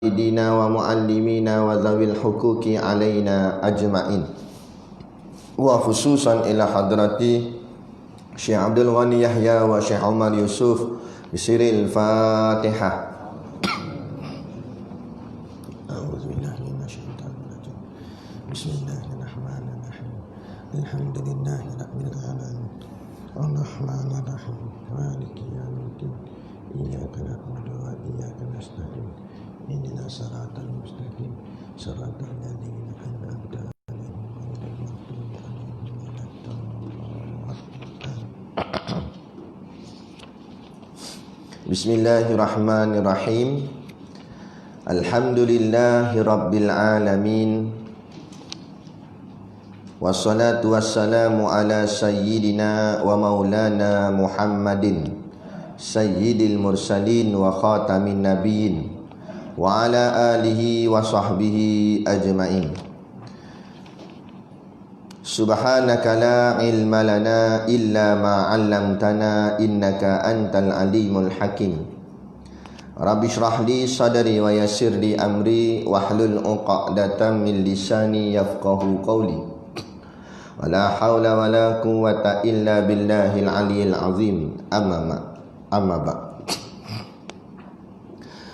Idina wa muallimina wa zawil hukuki alaina ajma'in, wa khususan ila hadrati Syekh Abdul Ghani Yahya wa Syekh Umar Yusuf bisiril Fatihah. Bismillahirrahmanirrahim. Alhamdulillahi rabbil alamin. Arrahmanirrahim. Maliki yaumiddin. Iyyaka na'budu wa iyyaka nasta'in. Ihdinas siratal mustaqim. Siratal ladzina an'amta 'alaihim ghairil maghdubi 'alaihim waladdallin. Bismillahirrahmanirrahim. Alhamdulillahi rabbil alamin. Wassalatu wassalamu ala sayyidina wa maulana Muhammadin sayyidil mursalin wa khatamin nabiyyin wa ala alihi wa sahbihi ajma'in. Subhanaka la ilma lana illa ma 'allamtana innaka antal alimul hakim. Rabbi shrah li sadri wa yassir li amri wahlul 'uqdatam min lisani yafqahu qawli. Wala haula wala quwwata illa billahil aliyil azim. Amma ba'.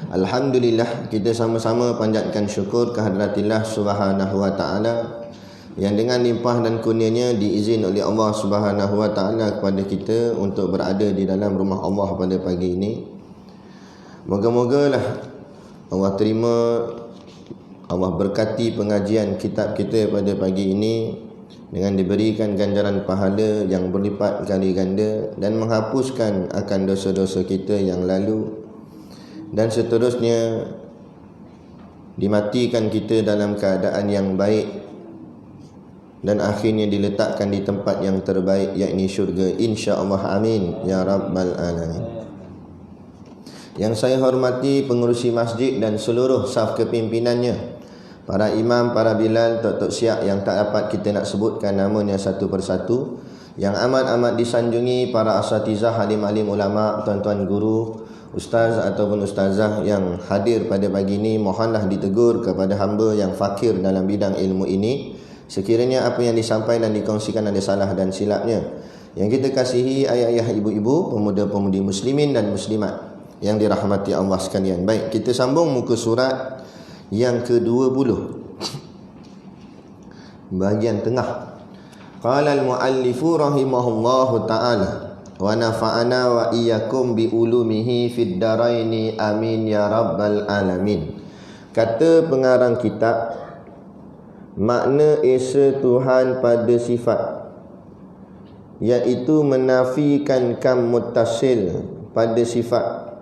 Alhamdulillah, kita sama-sama panjatkan syukur kehadiratillah subhanahu wa ta'ala yang dengan limpah dan kurnianya diizin oleh Allah subhanahu wa ta'ala kepada kita untuk berada di dalam rumah Allah pada pagi ini. Moga-mogalah Allah terima, Allah berkati pengajian kitab kita pada pagi ini dengan diberikan ganjaran pahala yang berlipat kali ganda dan menghapuskan akan dosa-dosa kita yang lalu, dan seterusnya dimatikan kita dalam keadaan yang baik dan akhirnya diletakkan di tempat yang terbaik, yakni syurga, insya-Allah. Amin ya rabbal alamin. Yang saya hormati pengerusi masjid dan seluruh saf kepimpinannya, para imam, para bilal, tok-tok siap yang tak dapat kita nak sebutkan namanya satu persatu, yang amat-amat disanjungi para asatizah, alim-alim ulama, tuan-tuan guru, ustaz ataupun ustazah yang hadir pada pagi ini. Mohonlah ditegur kepada hamba yang fakir dalam bidang ilmu ini, sekiranya apa yang disampaikan dan dikongsikan ada salah dan silapnya. Yang kita kasihi ayah-ayah, ibu-ibu, pemuda-pemudi muslimin dan muslimat yang dirahmati Allah sekalian. Baik, kita sambung muka surat yang ke-20, bahagian tengah. Qala al-muallifu rahimahullahu ta'ala wa nafa'ana wa iyyakum bi ulumihi fid daraini amin ya rabbal alamin. Kata pengarang kitab, makna esa Tuhan pada sifat, iaitu menafikan kam muttasil pada sifat,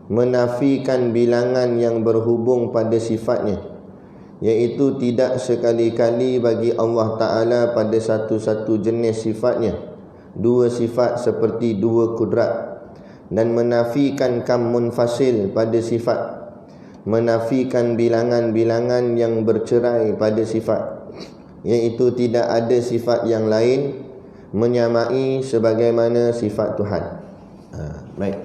menafikan bilangan yang berhubung pada sifatnya, iaitu tidak sekali-kali bagi Allah Ta'ala pada satu-satu jenis sifatnya dua sifat seperti dua kudrat, dan menafikan kam munfasil pada sifat, menafikan bilangan-bilangan yang bercerai pada sifat, iaitu tidak ada sifat yang lain menyamai sebagaimana sifat Tuhan. Baik,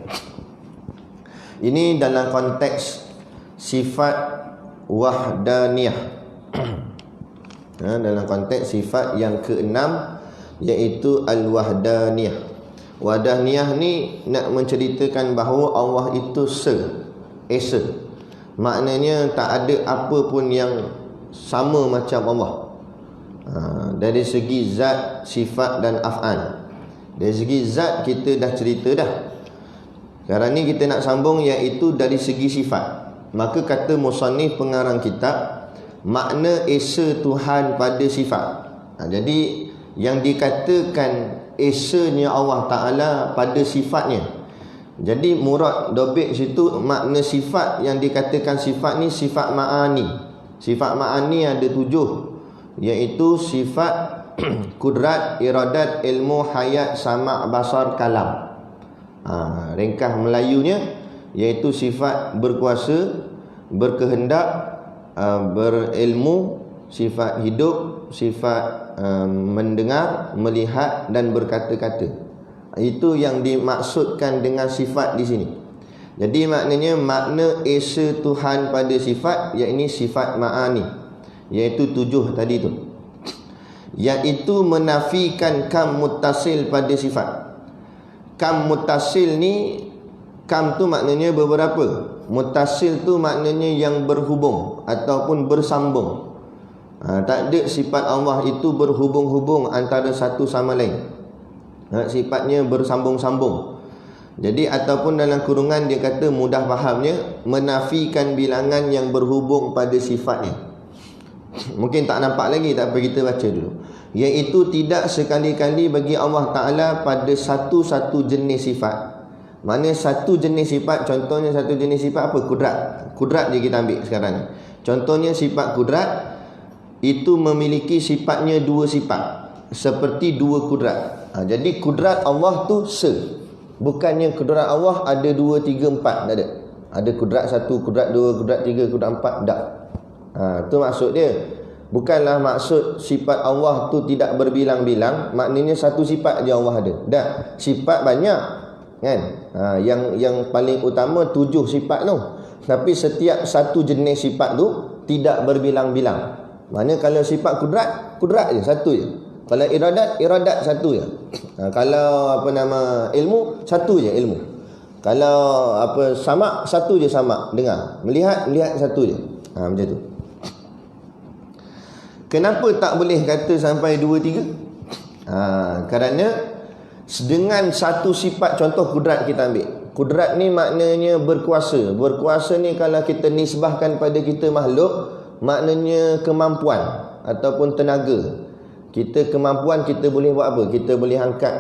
ini dalam konteks sifat wahdaniyah. Dalam konteks sifat yang keenam, iaitu al-wahdaniyah. Wahdaniyah ni nak menceritakan bahawa Allah itu esa. Maknanya tak ada apa pun yang sama macam Allah. Dari segi zat, sifat dan af'al. Dari segi zat kita dah cerita dah. Sekarang ni kita nak sambung, iaitu dari segi sifat. Maka kata musannif pengarang kitab, makna esa Tuhan pada sifat. Jadi yang dikatakan esanya Allah Ta'ala pada sifatnya. Jadi murad dobik situ, makna sifat yang dikatakan sifat ni sifat ma'ani. Sifat ma'ani ada 7, iaitu sifat kudrat, iradat, ilmu, hayat, sama', basar, kalam. Ringkas Melayunya, iaitu sifat berkuasa, berkehendak, berilmu, sifat hidup, sifat mendengar, melihat dan berkata-kata. Itu yang dimaksudkan dengan sifat di sini. Jadi maknanya makna esa Tuhan pada sifat, iaitu sifat ma'ani, iaitu 7 tadi tu, iaitu menafikan kam muttasil pada sifat. Kam muttasil ni, kam tu maknanya beberapa, muttasil tu maknanya yang berhubung ataupun bersambung. Tak ada sifat Allah itu berhubung-hubung antara satu sama lain. Sifatnya bersambung-sambung. Jadi ataupun dalam kurungan dia kata mudah fahamnya, menafikan bilangan yang berhubung pada sifatnya. Mungkin tak nampak lagi, tak apa, kita baca dulu. Iaitu tidak sekali-kali bagi Allah Ta'ala pada satu-satu jenis sifat. Mana satu jenis sifat, contohnya satu jenis sifat apa? Kudrat. Kudrat je kita ambil sekarang ni. Contohnya sifat kudrat itu memiliki sifatnya 2 sifat, seperti 2 kudrat. Jadi kudrat Allah tu bukannya kudrat Allah ada 2, 3, 4, tak ada. Ada kudrat 1, kudrat 2, kudrat 3, kudrat 4, tak. Tu maksud dia. Bukanlah maksud sifat Allah tu tidak berbilang-bilang, maknanya satu sifat je Allah ada. Dah, sifat banyak kan. Yang paling utama 7 sifat tu. Tapi setiap satu jenis sifat tu tidak berbilang-bilang. Mana kalau sifat kudrat, kudrat je, satu je. Kalau iradat, iradat satu je. Kalau ilmu, satu je ilmu. Kalau samak, satu je samak, dengar. Melihat, melihat satu je. Macam tu. Kenapa tak boleh kata sampai 2, 3? Kerana dengan satu sifat, contoh kudrat kita ambil. Kudrat ni maknanya berkuasa. Berkuasa ni kalau kita nisbahkan pada kita makhluk, maknanya kemampuan ataupun tenaga. Kemampuan kita boleh buat apa? Kita boleh angkat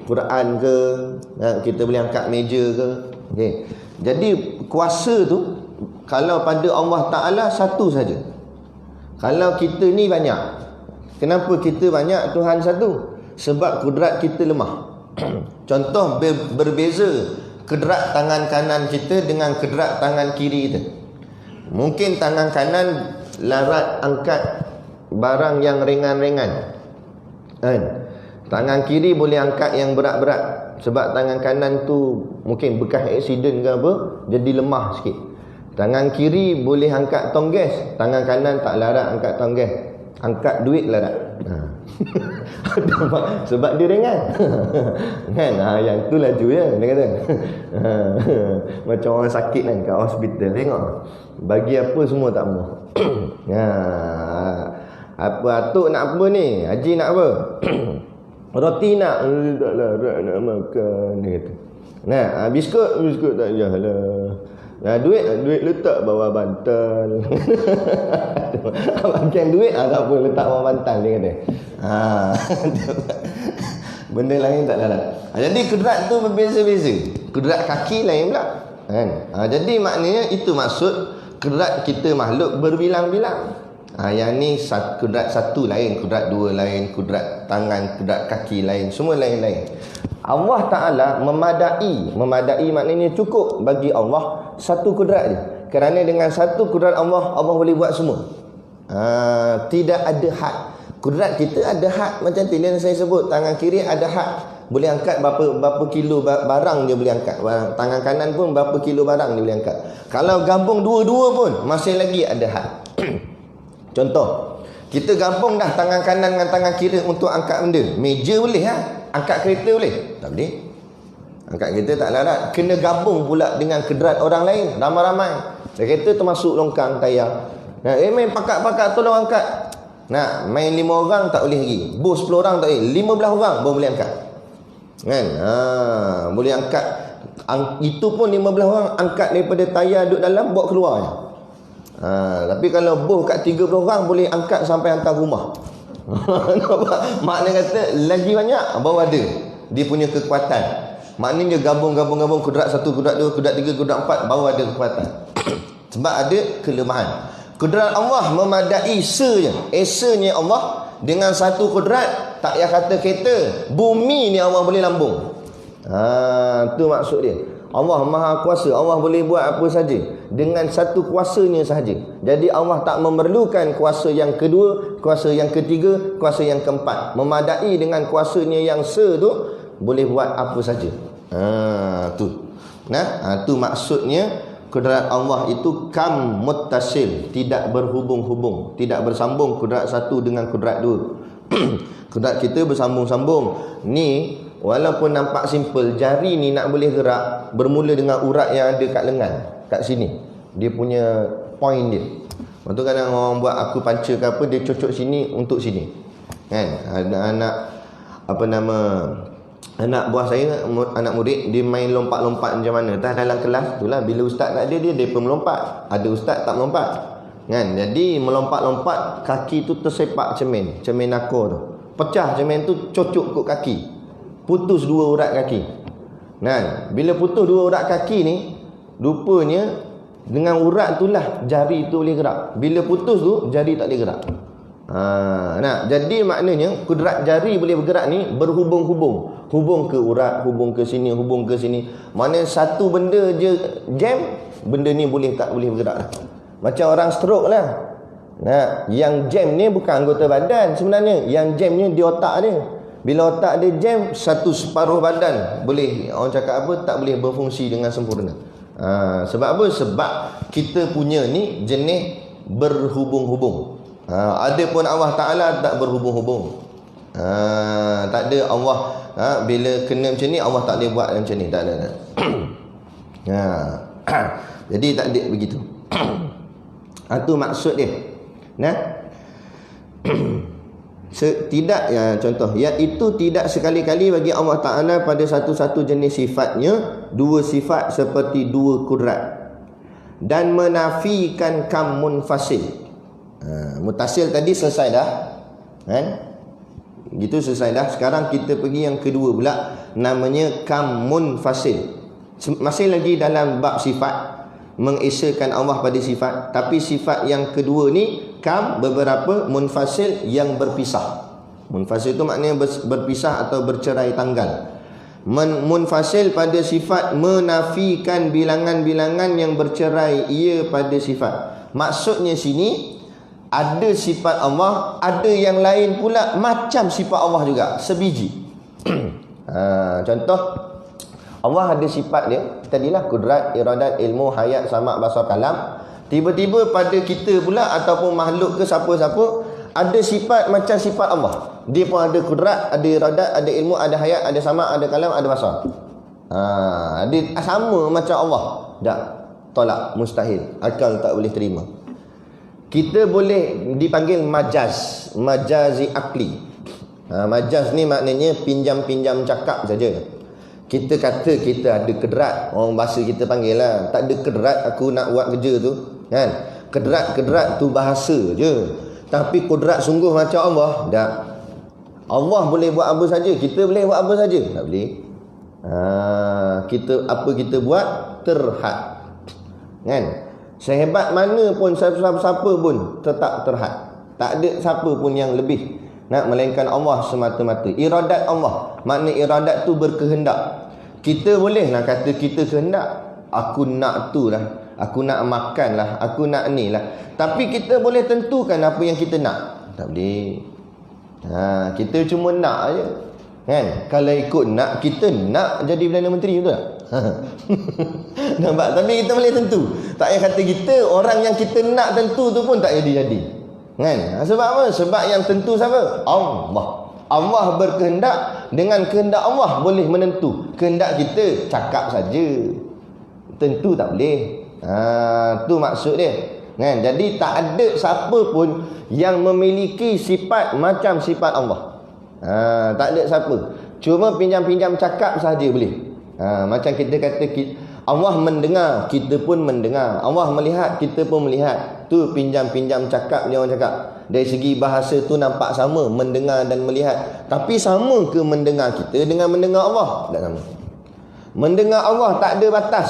Quran ke, kita boleh angkat meja ke. Okay. Jadi kuasa tu kalau pada Allah Ta'ala satu saja. Kalau kita ni banyak. Kenapa kita banyak, Tuhan satu? Sebab kudrat kita lemah. Contoh berbeza kudrat tangan kanan kita dengan kudrat tangan kiri kita. Mungkin tangan kanan larat angkat barang yang ringan-ringan, kan? Tangan kiri boleh angkat yang berat-berat. Sebab tangan kanan tu mungkin bekas aksiden ke apa, jadi lemah sikit. Tangan kiri boleh angkat tongges, tangan kanan tak larat angkat tongges. Angkat duit larat. Sebab dia ringan. Kan? Yang tu laju je dia kata. Macam orang sakit kan kat hospital, tengok. Bagi apa semua tak mau. Apa atuk nak apa ni? Haji nak apa? Roti nak? Tak larat nak makan, dia kata. Biskut tak payahlah. Duit letak bawah bantal. Bagian duit tak apa, letak bawah bantal, dia kata. Benda lain tak larat. Jadi kudrat tu berbeza-beza. Kudrat kaki lain pula, kan? Jadi maknanya itu maksud kudrat kita makhluk berbilang-bilang. Yang ni kudrat satu lain, kudrat dua lain, kudrat tangan, kudrat kaki lain, semua lain-lain. Allah Ta'ala memadai maknanya cukup bagi Allah satu kudrat je. Kerana dengan satu kudrat Allah boleh buat semua. Tidak ada had. Kudrat kita ada had. Macam tu yang saya sebut, tangan kiri ada had, boleh angkat berapa kilo barang dia boleh angkat. Tangan kanan pun berapa kilo barang dia boleh angkat. Kalau gabung dua-dua pun masih lagi ada had. Contoh, kita gabung dah tangan kanan dengan tangan kiri untuk angkat benda. Meja boleh angkat kereta boleh? Tak boleh. Angkat kereta tak larat. Kena gabung pula dengan kudrat orang lain, ramai-ramai. Kereta termasuk longkang, tayar. Main pakat-pakat tolong angkat. Main 5 orang tak boleh lagi. Bos 10 orang tak boleh. 15 orang baru boleh angkat. Kan? Boleh angkat. Itu pun 15 orang angkat daripada tayar duduk dalam, bawa keluar je. Tapi kalau bos kat 30 orang boleh angkat sampai hantar rumah. Maknanya kata lagi banyak baru ada dia punya kekuatan. Maknanya gabung kudrat 1, kudrat 2, kudrat 3, kudrat 4 baru ada kekuatan. Sebab ada kelemahan. Kudrat Allah memadai esanya Allah dengan satu kudrat. Tak payah kata kereta, bumi ni Allah boleh lambung. Tu maksud dia. Allah Maha Kuasa. Allah boleh buat apa saja dengan satu kuasanya sahaja. Jadi Allah tak memerlukan kuasa yang kedua, kuasa yang ketiga, kuasa yang keempat. Memadai dengan kuasanya yang tu boleh buat apa saja. Tu. Tu maksudnya kudrat Allah itu kam muttasil, tidak berhubung-hubung, tidak bersambung kudrat satu dengan kudrat dua. Kudrat kita bersambung-sambung. Ni walaupun nampak simple, jari ni nak boleh gerak bermula dengan urat yang ada kat lengan, kat sini. Dia punya point dia. Lepas tu kadang orang buat aku panca ke apa, dia cocok sini untuk sini. Kan? Ada anak buah saya, anak murid, dia main lompat-lompat macam mana. Entah dalam kelas itulah, bila ustaz tak ada, dia pun melompat. Ada ustaz tak melompat. Kan? Jadi melompat-lompat, kaki tu tersepak cermin nakor tu. Pecah cermin tu, cocok kot kaki. Putus dua urat kaki. Kan? Bila putus dua urat kaki ni, rupanya dengan urat itulah jari tu boleh gerak. Bila putus tu, jari tak boleh gerak. Jadi maknanya kudrat jari boleh bergerak ni berhubung-hubung. Hubung ke urat, hubung ke sini, hubung ke sini. Mana satu benda je jam, benda ni boleh tak boleh bergerak. Macam orang stroke lah. Yang jam ni bukan anggota badan sebenarnya. Yang jamnya di otak dia. Bila otak dia jam, satu separuh badan boleh, orang cakap apa, tak boleh berfungsi dengan sempurna. Sebab apa? Sebab kita punya ni jenis berhubung-hubung. Adapun Allah Ta'ala tak berhubung-hubung. Tak ada Allah bila kena macam ni, Allah tak boleh buat macam ni. Tak ada. Jadi tak ada begitu. Itu maksud dia. Tidak, contoh, iaitu tidak sekali-kali bagi Allah Ta'ala pada satu-satu jenis sifatnya dua sifat seperti dua kudrat, dan menafikan kam munfasil. Mutasil tadi selesai dah, kan? Gitu selesai dah. Sekarang kita pergi yang kedua pula, namanya kam munfasil. Masih lagi dalam bab sifat, mengesakan Allah pada sifat, tapi sifat yang kedua ni kam beberapa, munfasil yang berpisah. Munfasil itu maknanya berpisah atau bercerai tanggal. Munfasil pada sifat menafikan bilangan-bilangan yang bercerai ia pada sifat. Maksudnya sini ada sifat Allah, ada yang lain pula macam sifat Allah juga, sebiji. Contoh, Allah ada sifat dia tadilah kudrat, iradat, ilmu, hayat, sama', basar, kalam. Tiba-tiba pada kita pula ataupun makhluk ke siapa-siapa ada sifat macam sifat Allah. Dia pun ada kudrat, ada iradat, ada ilmu, ada hayat, ada sama', ada kalam, ada basar. Dia sama macam Allah. Tak, tolak, mustahil. Akal tak boleh terima. Kita boleh dipanggil majaz, majazi akli. Majaz ni maknanya pinjam-pinjam cakap saja. Kita kata kita ada kedrat, orang bahasa kita panggil lah, tak ada kedrat aku nak buat kerja tu, kan? Kedrat tu bahasa je. Tapi kudrat sungguh macam Allah, tak. Allah boleh buat apa saja, kita boleh buat apa saja, tak boleh. Apa kita buat terhad, kan? Sehebat mana pun, siapa-siapa pun tetap terhad. Tak ada siapa pun yang lebih, melainkan Allah semata-mata. Iradat Allah, makna iradat tu berkehendak. Kita boleh lah kata kita kehendak, aku nak tu lah, aku nak makan lah, aku nak ni lah. Tapi kita boleh tentukan apa yang kita nak? Tak boleh. Kita cuma nak je, kan? Kalau ikut nak, kita nak jadi Perdana Menteri, betul tak? Nampak? Tapi kita boleh tentu. Tak payah kata kita, orang yang kita nak tentu tu pun tak jadi-jadi, kan? Sebab apa? Sebab yang tentu siapa? Allah. Allah berkehendak, dengan kehendak Allah boleh menentu. Kehendak kita cakap saja, tentu tak boleh. Tu maksud dia, kan? Jadi tak ada siapa pun yang memiliki sifat macam sifat Allah. Tak ada siapa. Cuma pinjam-pinjam cakap saja boleh. Macam kita kata Allah mendengar, kita pun mendengar. Allah melihat, kita pun melihat. Tu pinjam-pinjam cakap ni orang cakap. Dari segi bahasa tu nampak sama, mendengar dan melihat. Tapi sama ke mendengar kita dengan mendengar Allah? Tak sama. Mendengar Allah tak ada batas.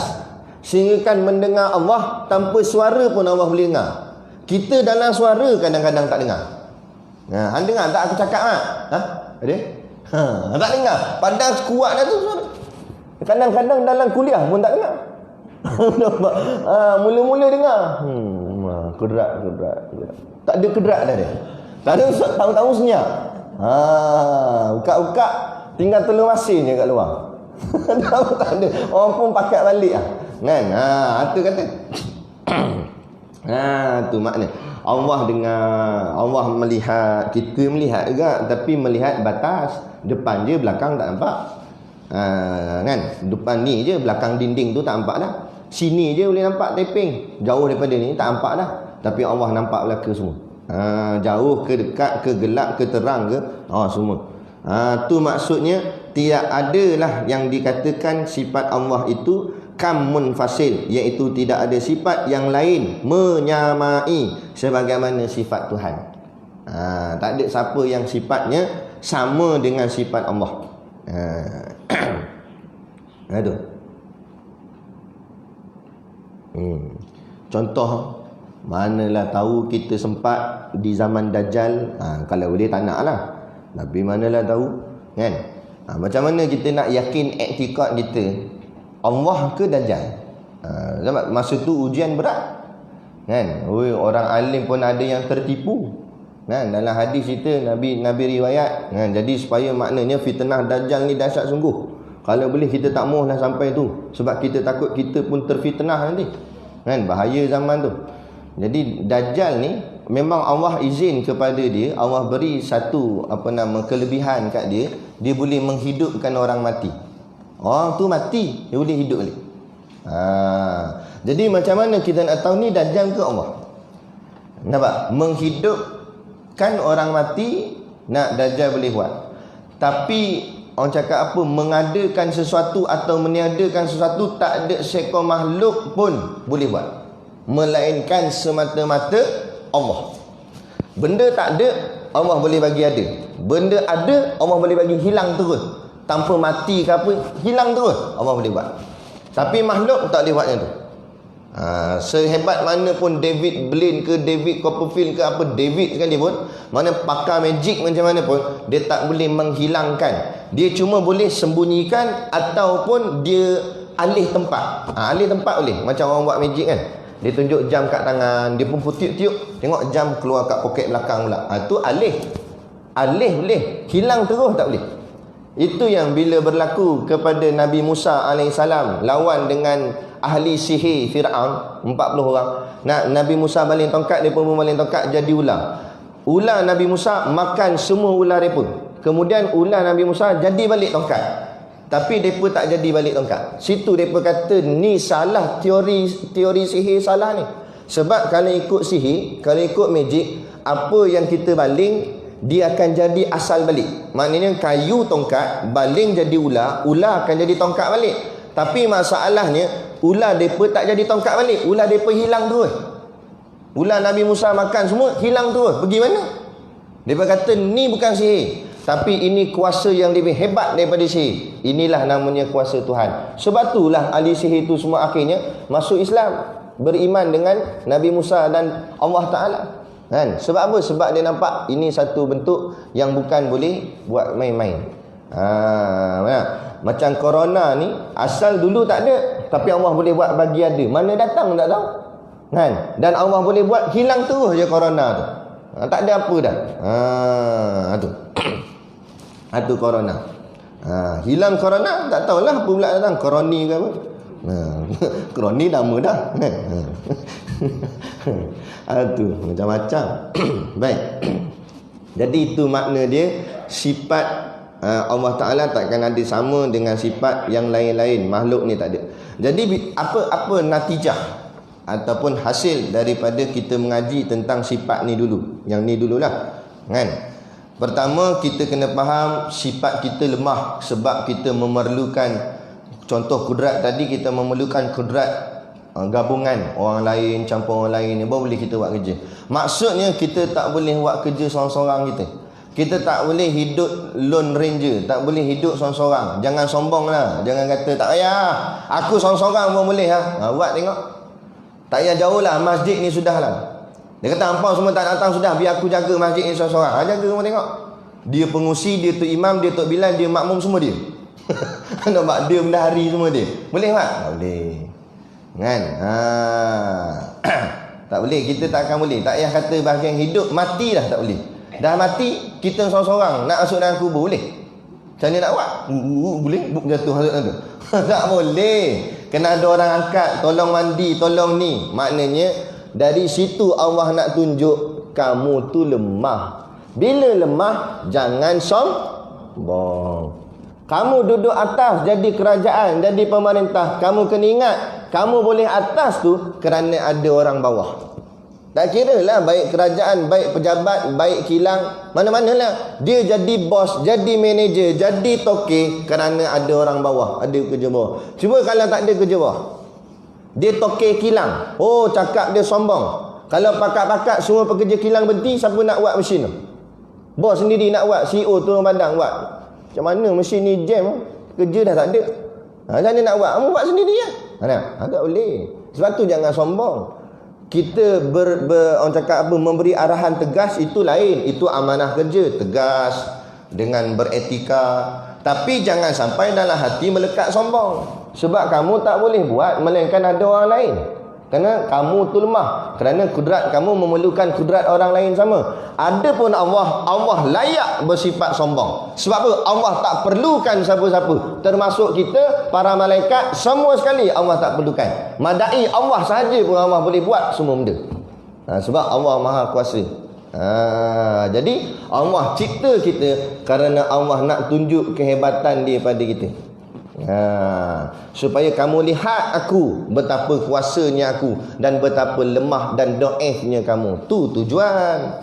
Sehingga kan mendengar Allah tanpa suara pun Allah boleh dengar. Kita dalam suara kadang-kadang tak dengar. Hang dengar tak aku cakap tak? Ada? Tak dengar. Padahal kuat dah tu suara. Kadang-kadang dalam kuliah pun tak dengar. Mula-mula dengar. Kudrat. Tak ada kedrat dah dia. Tak ada, tahu-tahu senyap. Buka-buka tinggal telur masin je kat luar. Tak ada. Orang pun pakat balik lah. Kan? Itu kata. Tu makna. Allah dengar, Allah melihat, kita melihat juga, tapi melihat batas. Depan je, belakang tak nampak. Kan? Depan ni je, belakang dinding tu tak nampak dah. Sini je boleh nampak tapping. Jauh daripada ni tak nampak dah. Tapi Allah nampak belaka semua. Jauh ke dekat, ke gelap, ke terang ke, semua. Tu maksudnya tidak adalah yang dikatakan sifat Allah itu kam munfasil, iaitu tidak ada sifat yang lain menyamai sebagaimana sifat Tuhan. Tak ada siapa yang sifatnya sama dengan sifat Allah. Itu. Contoh, manalah tahu kita sempat di zaman Dajjal. Kalau boleh tak nak lah, tapi manalah tahu, kan? Macam mana kita nak yakin iktikad kita Allah ke Dajjal? Masa tu ujian berat, kan? Orang alim pun ada yang tertipu, kan? Dalam hadis cerita Nabi riwayat, kan? Jadi supaya maknanya fitnah Dajjal ni dahsyat sungguh. Kalau boleh kita tak maulah sampai tu, sebab kita takut kita pun terfitnah nanti, kan? Bahaya zaman tu. Jadi Dajjal ni memang Allah izin kepada dia, Allah beri satu kelebihan kat dia, dia boleh menghidupkan orang mati. Orang tu mati, dia boleh hidup balik. Jadi macam mana kita nak tahu ni Dajjal ke Allah? Nampak? Menghidupkan orang mati, nak Dajjal boleh buat. Tapi orang cakap apa, mengadakan sesuatu atau meniadakan sesuatu, tak ada seekor makhluk pun boleh buat, melainkan semata-mata Allah. Benda tak ada, Allah boleh bagi ada. Benda ada, Allah boleh bagi hilang terus. Tanpa mati ke apa, hilang terus, Allah boleh buat. Tapi makhluk tak boleh buat macam tu. Sehebat mana pun David Blaine ke David Copperfield ke apa, David sekali pun, mana pakar magic macam mana pun, dia tak boleh menghilangkan. Dia cuma boleh sembunyikan ataupun dia alih tempat. Alih tempat boleh. Macam orang buat magic kan, dia tunjuk jam kat tangan, dia pun tiup-tiup, tengok jam keluar kat poket belakang pula. Tu alih. Alih boleh, hilang terus tak boleh. Itu yang bila berlaku kepada Nabi Musa AS lawan dengan ahli sihir Fir'aun 40 orang. Nabi Musa baling tongkat, dia pun baling tongkat jadi ular. Ular Nabi Musa makan semua ular dia pun. Kemudian ular Nabi Musa jadi balik tongkat, tapi mereka tak jadi balik tongkat. Situ mereka kata ni salah, teori sihir salah ni. Sebab kalau ikut sihir, kalau ikut magic, apa yang kita baling dia akan jadi asal balik. Maknanya kayu tongkat baling jadi ular, ular akan jadi tongkat balik. Tapi masalahnya ular mereka tak jadi tongkat balik, ular mereka hilang terus. Ular Nabi Musa makan semua, hilang terus. Pergi mana? Mereka kata ni bukan sihir, tapi ini kuasa yang lebih hebat daripada sihir. Inilah namanya kuasa Tuhan. Sebab itulah ahli sihir itu semua akhirnya masuk Islam, beriman dengan Nabi Musa dan Allah Ta'ala, kan? Sebab apa? Sebab dia nampak ini satu bentuk yang bukan boleh buat main-main. Macam corona ni, asal dulu tak ada, tapi Allah boleh buat bagi ada. Mana datang tak tahu, kan? Dan Allah boleh buat hilang terus je corona tu. Tak ada apa dah. Tu. Itu corona. Hilang corona, tak tahulah apa pula datang. Koroni ke apa. Koroni nama dah. Itu macam-macam. Baik. Jadi itu makna dia, sifat Allah Ta'ala takkan ada sama dengan sifat yang lain-lain. Makhluk ni tak ada. Jadi apa natijah ataupun hasil daripada kita mengaji tentang sifat ni dulu? Yang ni dululah, kan? Pertama, kita kena faham sifat kita lemah sebab kita memerlukan, contoh kudrat tadi, kita memerlukan kudrat gabungan orang lain, campur orang lain, baru boleh kita buat kerja. Maksudnya kita tak boleh buat kerja seorang-seorang kita. Kita tak boleh hidup lone ranger, tak boleh hidup seorang-seorang. Jangan sombong lah, jangan kata tak payah, aku seorang-seorang pun boleh buat tengok. Tak payah jauh lah, masjid ni sudah lah. Dia kata hampau semua tak datang sudah, biar aku jaga masjid ni seorang-seorang. Jaga semua tengok. Dia pengusi, dia tu imam, dia tu bilal, dia makmum, semua dia. Nampak? Dia bendahari semua dia. Boleh tak? Tak boleh, kan? Tak boleh, kita tak akan boleh. Tak payah kata bahagian hidup, mati dah tak boleh. Dah mati, kita seorang-seorang nak masuk dalam kubur boleh? Macam mana nak buat? Boleh? Jatuh hasut tu. Tak boleh. Kena ada orang angkat, tolong mandi, tolong ni. Maknanya dari situ Allah nak tunjuk kamu tu lemah. Bila lemah, jangan sombong. Kamu duduk atas jadi kerajaan, jadi pemerintah. Kamu kena ingat, kamu boleh atas tu kerana ada orang bawah. Tak kira lah baik kerajaan, baik pejabat, baik kilang, mana-manalah. Dia jadi bos, jadi manager, jadi toke kerana ada orang bawah, ada kerja bawah. Cuba kalau tak ada kerja bawah, dia toke kilang. Oh, cakap dia sombong. Kalau pakat-pakat semua pekerja kilang berhenti, siapa nak buat mesin tu? Bos sendiri nak buat, CEO turun padang buat. Macam mana mesin ni jam, kerja dah tak ada. Macam mana nak buat? Kamu buat sendiri lah. Tak boleh. Sebab tu jangan sombong. Kita orang cakap apa, memberi arahan tegas itu lain. Itu amanah kerja, tegas dengan beretika. Tapi jangan sampai dalam hati melekat sombong. Sebab kamu tak boleh buat melainkan ada orang lain. Kerana kamu tu lemah. Kerana kudrat kamu memerlukan kudrat orang lain sama. Adapun Allah layak bersifat sombong. Sebab apa? Allah tak perlukan siapa-siapa. Termasuk kita, para malaikat, semua sekali Allah tak perlukan. Madai Allah sahaja pun Allah boleh buat semua benda. Sebab Allah Maha Kuasa. Jadi Allah cipta kita kerana Allah nak tunjuk kehebatan dia pada kita. Supaya kamu lihat aku, betapa kuasanya aku dan betapa lemah dan dhaifnya kamu. Tu tujuan.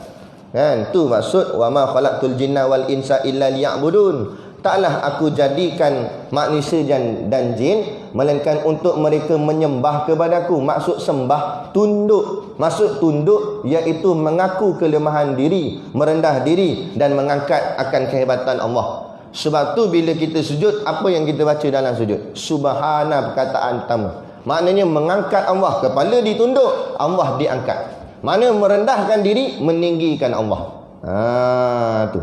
Kan? Tu maksud wa ma khalaqtul jinna wal insa illa liya'budun. Taklah aku jadikan manusia dan jin melainkan untuk mereka menyembah kepadaku. Maksud sembah tunduk. Maksud tunduk iaitu mengaku kelemahan diri, merendah diri dan mengangkat akan kehebatan Allah. Sebab tu bila kita sujud, apa yang kita baca dalam sujud? Subhana, perkataan pertama. Maknanya mengangkat Allah. Kepala ditunduk, Allah diangkat. Mana merendahkan diri, meninggikan Allah. Tu.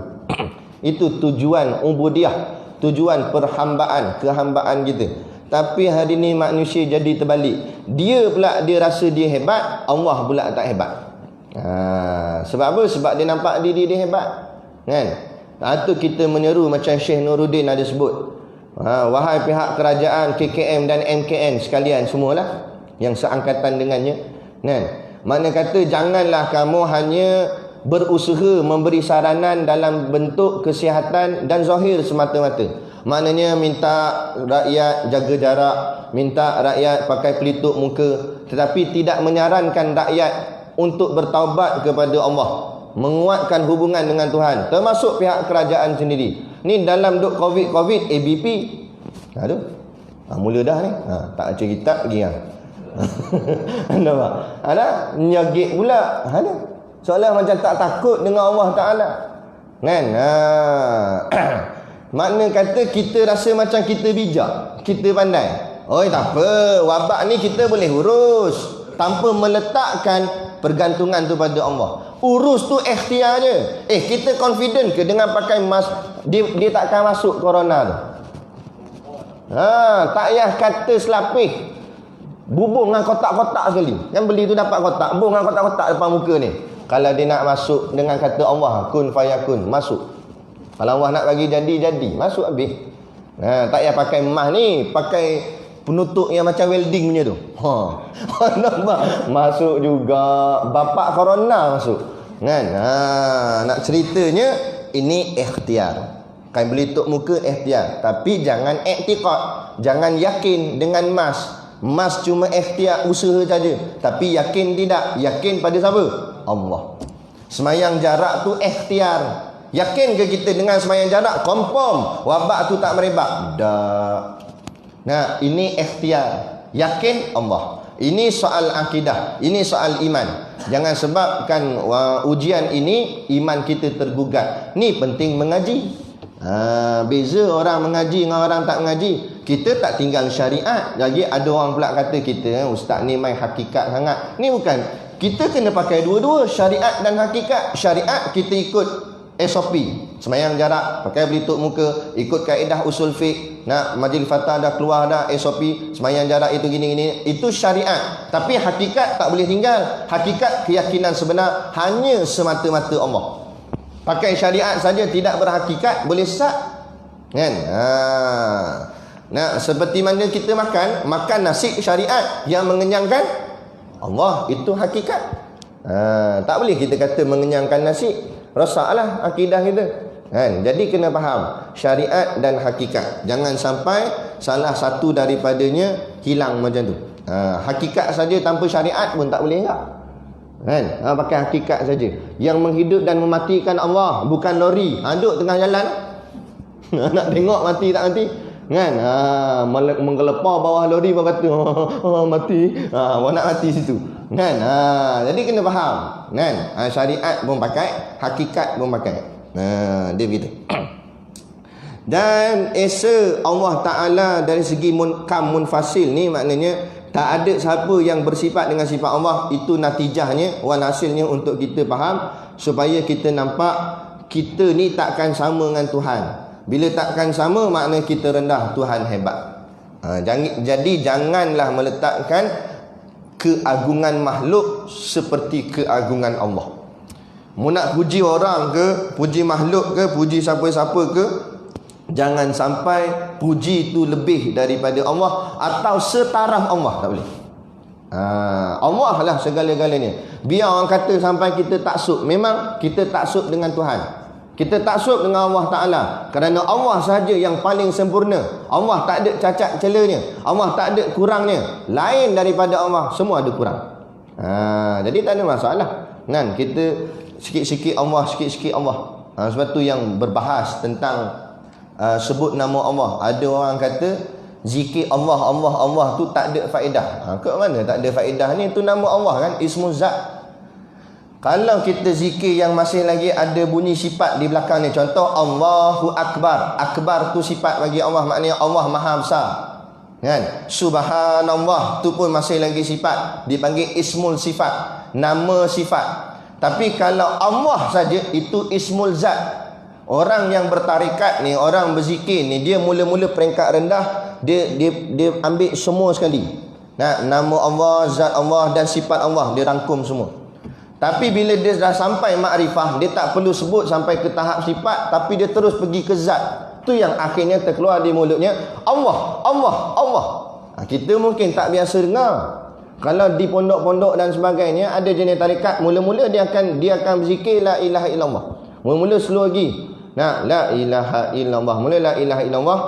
Itu tujuan ubudiyah, tujuan perhambaan, kehambaan kita. Tapi hari ni manusia jadi terbalik. Dia pula dia rasa dia hebat, Allah pula tak hebat. Sebab apa? Sebab dia nampak diri dia hebat. Kan? Itu kita menyeru macam Syekh Nuruddin ada sebut. Wahai pihak kerajaan KKM dan MKN sekalian semualah yang seangkatan dengannya. Kan? Mana kata janganlah kamu hanya berusaha memberi saranan dalam bentuk kesihatan dan zahir semata-mata. Maknanya minta rakyat jaga jarak, minta rakyat pakai pelitup muka, tetapi tidak menyarankan rakyat untuk bertaubat kepada Allah, menguatkan hubungan dengan Tuhan, termasuk pihak kerajaan sendiri. Ni dalam duk COVID ABP. Aduh. Mula dah ni. Tak baca kitab lagi ah. Nampak? Ada nyagik pula. Ada. Seolah macam tak takut dengan Allah Taala. Kan? Makna kata kita rasa macam kita bijak, kita pandai. Oi tak apa, wabak ni kita boleh urus tanpa meletakkan pergantungan tu pada Allah. Urus tu ikhtiar je. Kita confident ke dengan pakai mask dia takkan masuk corona tu? Tak payah kata selapih. Bubung dengan kotak-kotak sekali. Yang beli tu dapat kotak, bubung dengan kotak-kotak depan muka ni. Kalau dia nak masuk dengan kata Allah, kun fayakun, masuk. Kalau Allah nak bagi jadi, masuk habis. Tak payah pakai mask ni, pakai penutup yang macam welding punya tu. Nampak? Masuk juga. Bapak corona masuk. Kan? Nak ceritanya ini ikhtiar. Kan beli tuk muka ikhtiar, tapi jangan i'tiqad, jangan yakin dengan mas. Mas cuma ikhtiar, usaha saja, tapi yakin tidak. Yakin pada siapa? Allah. Semayang jarak tu ikhtiar. Yakin ke kita dengan semayang jarak confirm wabak tu tak merebak? Tak. Nah, ini ikhtiar. Yakin Allah. Ini soal akidah, ini soal iman. Jangan sebabkan ujian ini iman kita tergugat. Ni penting mengaji. Beza orang mengaji dengan orang tak mengaji. Kita tak tinggal syariat. Lagi ada orang pula kata kita ustaz ni main hakikat sangat. Ni bukan. Kita kena pakai dua-dua, syariat dan hakikat. Syariat kita ikut SOP, semayang jarak, pakai pelitup muka, ikut kaedah usul fiqh. Nak majlis fatah dah keluar dah SOP, semayang jarak itu gini-gini. Itu syariat. Tapi hakikat tak boleh tinggal. Hakikat keyakinan sebenar hanya semata-mata Allah. Pakai syariat saja tidak berhakikat, boleh sesat. Kan? Nah, seperti mana kita makan nasi syariat yang mengenyangkan Allah, itu hakikat. Tak boleh kita kata mengenyangkan nasi, rosaklah akidah kita. Kan? Jadi kena faham syariat dan hakikat. Jangan sampai salah satu daripadanya hilang macam tu. Hakikat saja tanpa syariat pun tak boleh enggak. Kan? Pakai hakikat saja. Yang menghidup dan mematikan Allah, bukan lori. Duduk tengah jalan nak tengok mati tak mati. Kan? Menggelepar bawah lori baru kata mati. Baru nak mati situ. Kan? Jadi kena faham. Kan? Syariat pun pakai, hakikat pun pakai. Dia begitu. Dan esa Allah Ta'ala dari segi kam munfasil ni, maknanya tak ada siapa yang bersifat dengan sifat Allah. Itu natijahnya, walhasilnya untuk kita faham, supaya kita nampak kita ni takkan sama dengan Tuhan. Bila takkan sama, makna kita rendah, Tuhan hebat. Jadi janganlah meletakkan keagungan makhluk seperti keagungan Allah. Mu nak puji orang ke, puji makhluk ke, puji siapa-siapa ke, jangan sampai puji itu lebih daripada Allah atau setaraf Allah. Tak boleh. Allah lah segala-galanya. Biar orang kata sampai kita taksub, memang kita taksub dengan Tuhan. Kita taksub dengan Allah Ta'ala, kerana Allah sahaja yang paling sempurna. Allah tak ada cacat celanya, Allah tak ada kurangnya. Lain daripada Allah, semua ada kurang. Jadi tak ada masalah. Kan? Kita sikit-sikit Allah, sikit-sikit Allah. Sebab tu yang berbahas tentang sebut nama Allah. Ada orang kata zikir Allah, Allah, Allah tu tak ada faedah. Ke mana tak ada faedah ni? Tu nama Allah kan, Ismu Zat. Kalau kita zikir yang masih lagi ada bunyi sifat di belakang ni, contoh Allahu Akbar. Akbar tu sifat bagi Allah, maknanya Allah Maha Besar. Kan? Subhanallah tu pun masih lagi sifat, dipanggil ismul sifat, nama sifat. Tapi kalau Allah saja, itu ismul zat. Orang yang bertarikat ni, orang berzikir ni, dia mula-mula peringkat rendah, dia ambil semua sekali. Nama Allah, zat Allah dan sifat Allah, dia rangkum semua. Tapi bila dia dah sampai makrifah, dia tak perlu sebut sampai ke tahap sifat, tapi dia terus pergi ke zat. Tu yang akhirnya terkeluar di mulutnya, Allah, Allah, Allah. Kita mungkin tak biasa dengar. Kalau di pondok-pondok dan sebagainya, ada jenis tarikat, mula-mula dia akan berzikir la ilaha illallah. Mula-mula slow lagi. La ilaha illallah. Mula la ilaha illallah,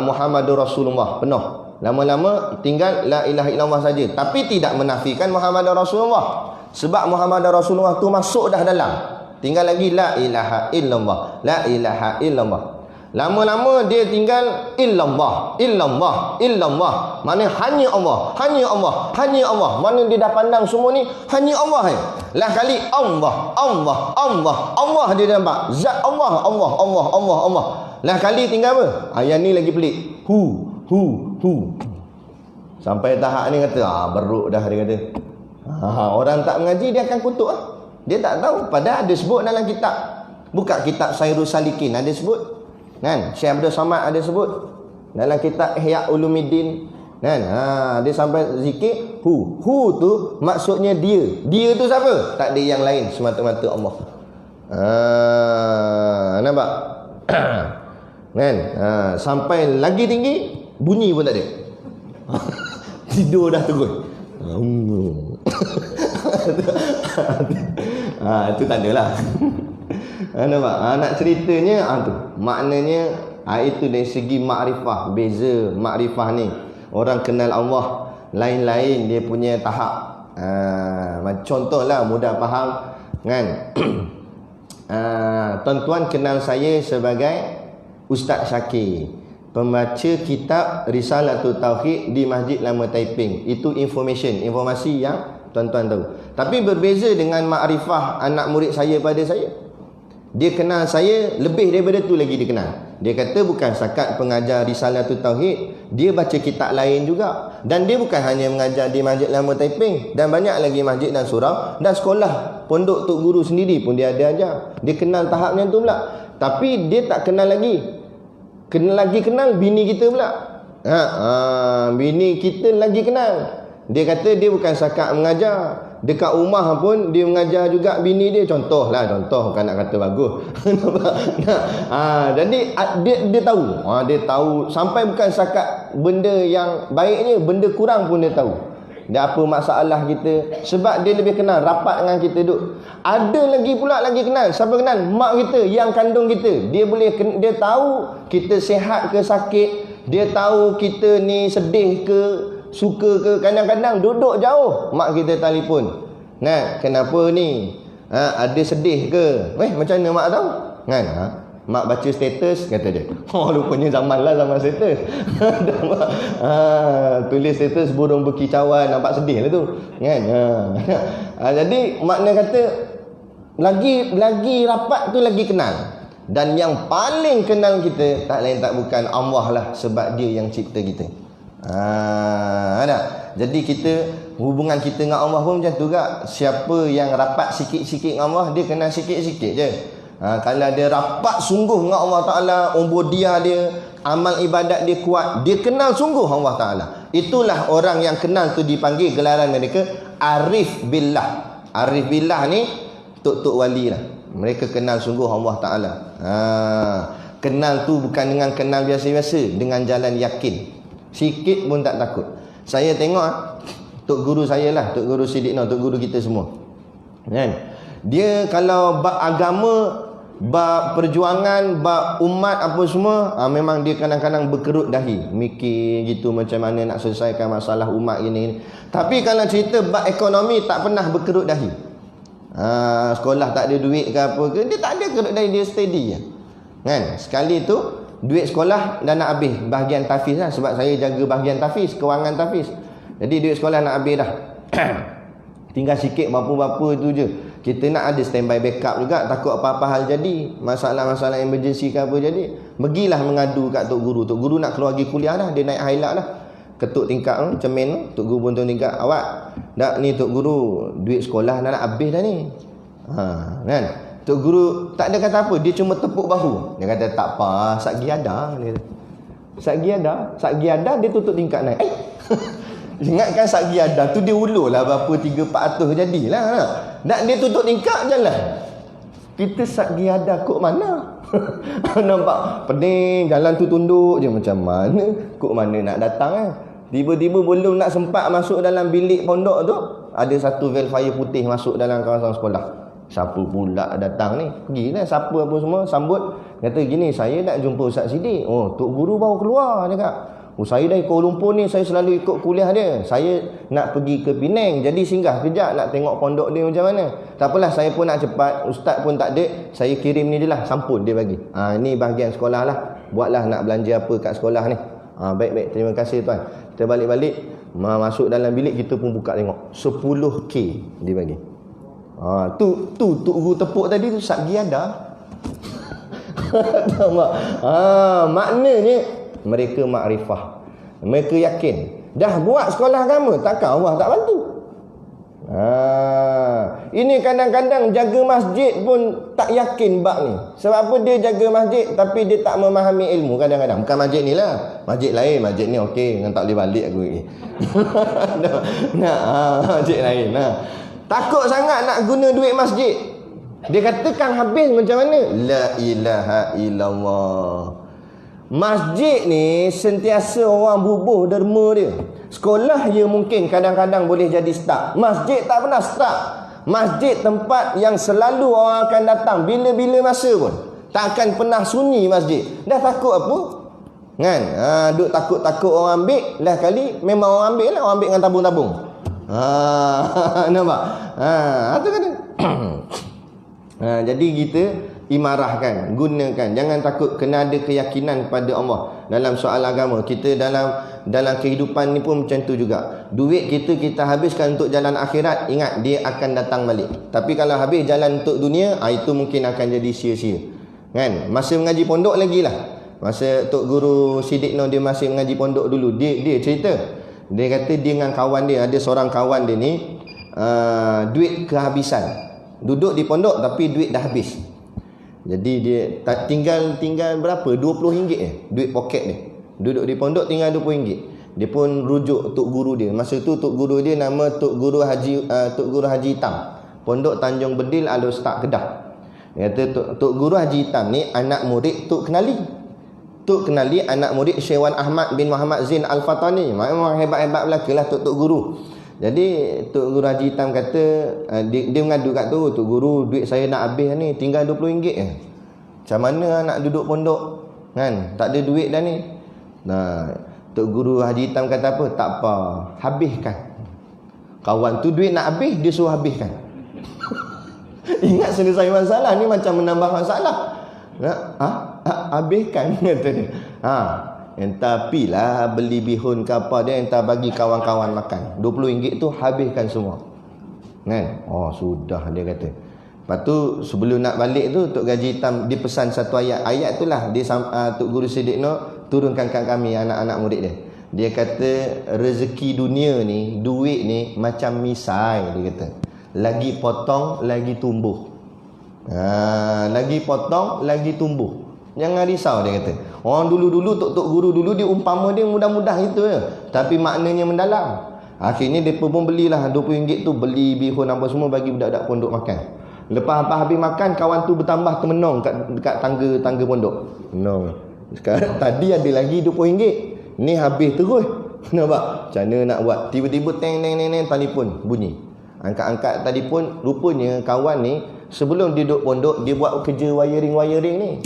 Muhammadur Rasulullah penuh. Lama-lama tinggal la ilaha illallah saja, tapi tidak menafikan Muhammadur Rasulullah. Sebab Muhammadur Rasulullah tu masuk dah dalam. Tinggal lagi la ilaha illallah, la ilaha illallah. Lama-lama dia tinggal illallah, illallah, illallah. Mana hanya Allah, hanya Allah, hanya Allah. Mana dia dah pandang semua ni hanya Allah. Lah kali Allah, Allah, Allah, Allah dia nampak. Zat Allah, Allah, Allah, Allah, Allah. Lah kali tinggal apa? Yang ni lagi pelik. Hu. Sampai tahap ni kata, beruk dah dia kata. Orang tak mengaji dia akan kutuk lah. Dia tak tahu. Padahal ada sebut dalam kitab. Buka kitab Sairul Salikin ada sebut. Kan? Syekh Abdul Samad ada sebut. Dalam kitab Ihya Ulumuddin. Kan? Dia sampai zikir hu. Hu tu maksudnya dia. Dia tu siapa? Tak ada yang lain, semata-mata Allah. Nampak? Kan? Sampai lagi tinggi, bunyi pun tak ada. Tidur dah terus. Itu tak adalah. Nampak? Nak ceritanya tu. Maknanya itu dari segi makrifah. Beza makrifah ni. Orang kenal Allah lain-lain dia punya tahap. Contohlah mudah faham kan. Tuan-tuan kenal saya sebagai Ustaz Syakir, pembaca kitab Risalatul Tauhid di Masjid Lama Taiping. Itu informasi yang tuan-tuan tahu. Tapi berbeza dengan makrifah anak murid saya pada saya. Dia kenal saya lebih daripada tu lagi dia kenal. Dia kata bukan setakat pengajar Risalatul Tauhid, dia baca kitab lain juga. Dan dia bukan hanya mengajar di Masjid Lama Taiping, dan banyak lagi masjid dan surau dan sekolah pondok tok guru sendiri pun dia ada ajar. Dia kenal tahapnya tu pula. Tapi dia tak kenal lagi. Kenal bini kita pula. Bini kita lagi kenal. Dia kata dia bukan sakat mengajar, dekat rumah pun dia mengajar juga bini dia. Contoh bukan nak kata bagus. Jadi dia tahu. Dia tahu sampai bukan sakat benda yang baiknya, benda kurang pun dia tahu. Dia apa masalah kita, sebab dia lebih kenal, rapat dengan kita duk. Ada lagi pula kenal. Siapa kenal? Mak kita yang kandung kita. Dia tahu kita sihat ke sakit, dia tahu kita ni sedih ke suka ke. Kadang-kadang duduk jauh, mak kita telefon. Nah, kenapa ni? Ada sedih ke? Macam mana mak tahu? Kan? Mak baca status, kata dia. Rupanya zaman status. Tulis status burung berkicauan, nampak sedih lah tu. Kan? Jadi makna kata lagi rapat tu lagi kenal. Dan yang paling kenal kita tak lain tak bukan Allah lah, sebab dia yang cipta kita. Jadi hubungan kita dengan Allah pun macam tu juga. Siapa yang rapat sikit-sikit dengan Allah, dia kenal sikit-sikit je. Kalau dia rapat sungguh dengan Allah Ta'ala, ubudiyah dia, amal ibadat dia kuat, dia kenal sungguh Allah Ta'ala. Itulah orang yang kenal tu dipanggil, gelaran mereka Arif Billah. Arif Billah ni tok-tok wali lah. Mereka kenal sungguh Allah Ta'ala. Kenal tu bukan dengan kenal biasa-biasa, dengan jalan yakin. Sikit pun tak takut. Saya tengok tok guru saya lah, tok guru Siddiq Noh, tok guru kita semua. Kan? Dia kalau bab agama, bab perjuangan, bab umat apa semua, memang dia kadang-kadang berkerut dahi, mikir gitu macam mana nak selesaikan masalah umat ini. Tapi kalau cerita bab ekonomi, tak pernah berkerut dahi. Sekolah tak ada duit ke apa ke, dia tak ada kerut dahi, dia steady je. Kan? Sekali tu duit sekolah dah nak habis, bahagian tahfiz lah, sebab saya jaga bahagian tahfiz, kewangan tahfiz. Jadi duit sekolah nak habis dah. Tinggal sikit berapa-berapa tu je. Kita nak ada standby backup juga, takut apa-apa hal jadi, masalah-masalah emergency ke apa jadi, pergilah mengadu kat tok guru. Tok guru nak keluar pergi kuliah dah, dia naik highlight dah. Ketuk tingkap cemen, tok guru pun tingkap, awak dak ni tok guru, duit sekolah dah nak habis dah ni. Kan? Tok guru tak ada kata apa, dia cuma tepuk bahu. Dia kata tak apa, satgi ada. Satgi ada, dia tutup tingkap naik. Ingatkan satgi ada tu dia ulur lah berapa 3-400 jadilah. Dan dia tutup tingkap jalan. Kita satgi ada kok mana? Nampak pening, jalan tu tunduk je, macam mana? Kok mana nak datang Tiba-tiba belum nak sempat masuk dalam bilik pondok tu, ada satu vel fire putih masuk dalam kawasan sekolah. Siapa pula datang ni? Pergilah siapa apa semua sambut. Kata gini, saya nak jumpa Ustaz Siddiq. Tok guru baru keluar dia kata. Saya dari Kuala Lumpur ni, saya selalu ikut kuliah dia. Saya nak pergi ke Penang, jadi singgah kejap nak tengok pondok dia macam mana. Tak apalah, saya pun nak cepat, ustaz pun tak ada, saya kirim ni je lah, sampun dia bagi. Ni bahagian sekolah lah, buatlah nak belanja apa kat sekolah ni. Baik-baik, terima kasih tuan. Kita balik-balik, masuk dalam bilik, kita pun buka tengok 10K dia bagi. Tu guru tepuk tadi tu satgi ada. Tahu tak? Maknanya mereka makrifah, mereka yakin dah buat sekolah agama, takkan Allah tak bantu. Ini kadang-kadang jaga masjid pun tak yakin bab ni. Sebab apa? Dia jaga masjid tapi dia tak memahami ilmu kadang-kadang. Bukan masjid ni lah, masjid lain. Masjid ni okey, dengan tak boleh balik aku ni. Masjid lain. Takut sangat nak guna duit masjid. Dia katakan habis macam mana? La ilaha illallah. Masjid ni sentiasa orang bubuh derma dia. Sekolah ya mungkin kadang-kadang boleh jadi start. Masjid tak pernah start. Masjid tempat yang selalu orang akan datang bila-bila masa pun. Tak akan pernah sunyi masjid. Dah takut apa? Kan? Duk takut-takut orang ambil. Lah kali memang orang ambil lah. Orang ambil dengan tabung-tabung. Nampak? Itu kata. Jadi kita imarahkan, gunakan, jangan takut, kena ada keyakinan pada Allah dalam soal agama. Kita dalam kehidupan ni pun macam tu juga. Duit kita habiskan untuk jalan akhirat, ingat dia akan datang balik. Tapi kalau habis jalan untuk dunia, itu mungkin akan jadi sia-sia. Kan? Masa mengaji pondok lagi lah, masa Tok Guru Siddiq Noh dia masih mengaji pondok dulu, dia cerita, dia kata dia dengan kawan dia, ada seorang kawan dia ni duit kehabisan. Duduk di pondok tapi duit dah habis. Jadi dia tinggal berapa? RM20 duit poket dia. Duduk di pondok tinggal RM20. Dia pun rujuk tok guru dia. Masa tu tok guru dia nama Tok Guru Haji Hitam. Pondok Tanjung Bedil Al-Ustaz Kedah. Dia kata Tok Guru Haji Hitam ni anak murid Tok Kenali. Tok Kenali anak murid Syekh Ahmad bin Muhammad Zain Al-Fatani. Memang hebat-hebat belaka lah tok guru. Jadi Tok Guru Haji Hitam kata dia mengadu kat tu, Tok Guru duit saya nak habis ni, tinggal RM20 je. Macam mana nak duduk pondok kan? Tak ada duit dah ni. Nah, Tok Guru Haji Hitam kata apa? Tak apa, habiskan. Kawan tu duit nak habis, dia suruh habiskan. Ingat selesai masalah ni macam menambah masalah. Habiskan kata dia. Entah pilah beli bihun ke apa dia, entah bagi kawan-kawan makan. RM20 tu habiskan semua. Kan? Oh sudah dia kata. Lepas tu sebelum nak balik tu Tok Haji Hitam dia pesan satu ayat. Ayat tu lah dia Tok Guru Siddiq Nur turunkan kat kami anak-anak murid dia. Dia kata rezeki dunia ni, duit ni macam misai dia kata. Lagi potong lagi tumbuh. Lagi potong lagi tumbuh. Jangan risau dia kata. Orang dulu-dulu tok guru dulu dia umpama dia mudah-mudah itu je. Tapi maknanya mendalam. Akhirnya dia pun belilah RM20 tu, beli bihun apa semua bagi budak-budak pondok makan. Lepas habis makan, kawan tu bertambah termenung dekat tangga pondok. No. Sekarang tadi ada lagi RM20. Ni habis terus. Nampak? Macam mana nak buat? Tiba-tiba teng telefon bunyi. Angkat-angkat telefon, rupanya kawan ni sebelum dia duduk pondok dia buat kerja wiring ni.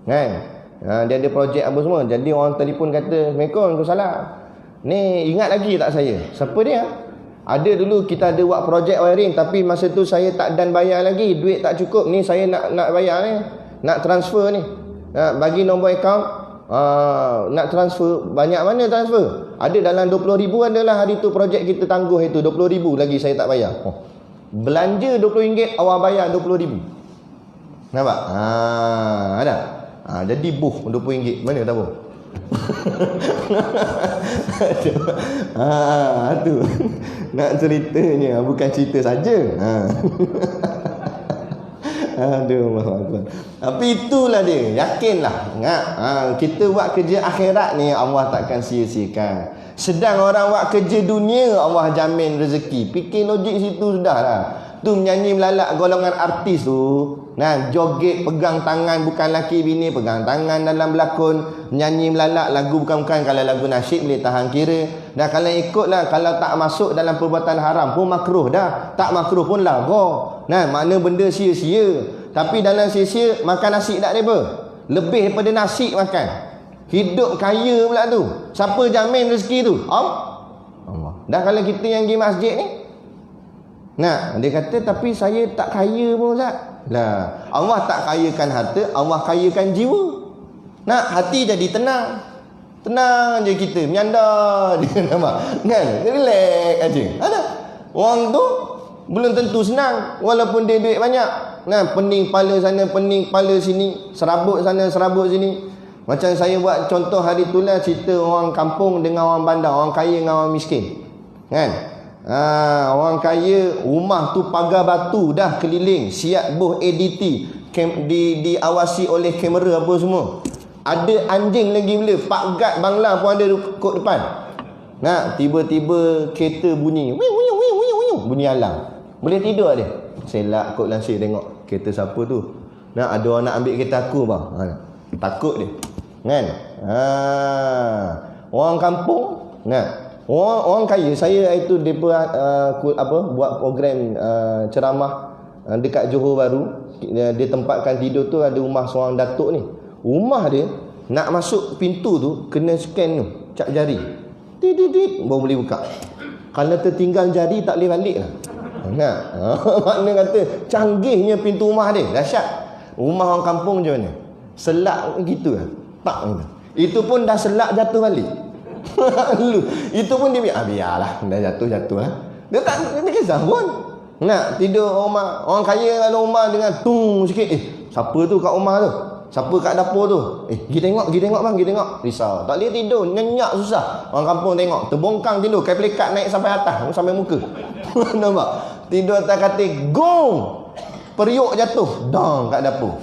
Kan? Dia ada projek apa semua. Jadi orang telefon kata, "Assalamualaikum, Waalaikumsalam. Ni ingat lagi tak saya?" "Siapa dia?" "Ada dulu kita ada buat projek wiring tapi masa tu saya tak dan bayar lagi, duit tak cukup. Ni saya nak bayar ni, nak transfer ni. Bagi nombor akaun. Nak transfer. Banyak mana transfer? Ada dalam RM20,000 adalah hari tu projek kita tangguh itu RM20,000 lagi saya tak bayar." Belanja RM20, awak bayar RM20,000. Nampak? Ada. Jadi RM20. Mana tahu? Tu nak ceritanya, bukan cerita saja. Aduh, Allah. Tapi itulah dia, yakinlah. Kita buat kerja akhirat ni Allah takkan sia-siakan. Sedang orang buat kerja dunia Allah jamin rezeki. Fikir logik situ sudah lah. Tu menyanyi melalak golongan artis tu. Joget pegang tangan, bukan laki bini pegang tangan dalam berlakon. Menyanyi melalak lagu bukan-bukan. Kalau lagu nasyid boleh tahan kira. Dan kalau ikutlah, kalau tak masuk dalam perbuatan haram pun makruh dah. Tak makruh pun lagu. Makna benda sia-sia. Tapi dalam sia-sia makan nasi tak ada apa. Lebih daripada nasi makan. Hidup kaya pula tu. Siapa jamin rezeki tu? Allah. Dah kalau kita yang pergi masjid ni, dia kata tapi saya tak kaya pun Ustaz. Lah, Allah tak kayakan harta, Allah kayakan jiwa. Hati jadi tenang. Tenang je kita, menyandar dia nampak. Kan? Relax aja. Ada. Orang tu belum tentu senang walaupun dia duit banyak. Pening kepala sana, pening kepala sini, serabut sana, serabut sini. Macam saya buat contoh hari tu lah cerita orang kampung dengan orang bandar, orang kaya dengan orang miskin. Kan? Orang kaya rumah tu pagar batu dah keliling, siap buh ADT, diawasi oleh kamera apa semua. Ada anjing lagi bila, Pak Gad Bangla pun ada kot depan. Tiba-tiba kereta bunyi, bunyi alarm. Boleh tidur dia. Selak kot langsir tengok kereta siapa tu. Ada orang nak ambil kereta aku bang. Takut dia. Kan? Orang kampung, orang kaya, saya itu depa buat program ceramah dekat Johor Bahru. Dia tempatkan tidur tu ada rumah seorang datuk ni. Rumah dia nak masuk pintu tu kena scan tu, cap jari. Tit baru boleh buka. Kalau tertinggal jari tak boleh balik lah. Makna kata canggihnya pintu rumah dia, dahsyat. Rumah orang kampung macam mana? Selak gitu lah. Tak gitu. Itu pun dah selak jatuh balik. Itu pun dia biarlah, dah jatuh lah. Dia tak kisah pun. Tidur rumah orang kaya dalam rumah dengan tung sikit. Siapa tu kat rumah tu? Siapa kat dapur tu? Pergi tengok bang, pergi tengok. Risau. Tak boleh tidur, nyenyak susah. Orang kampung tengok, terbongkang tidur, kain pelikat naik sampai atas, sampai muka. Nampak? Tidur atas katil, gong. Periuk jatuh, dang kat dapur.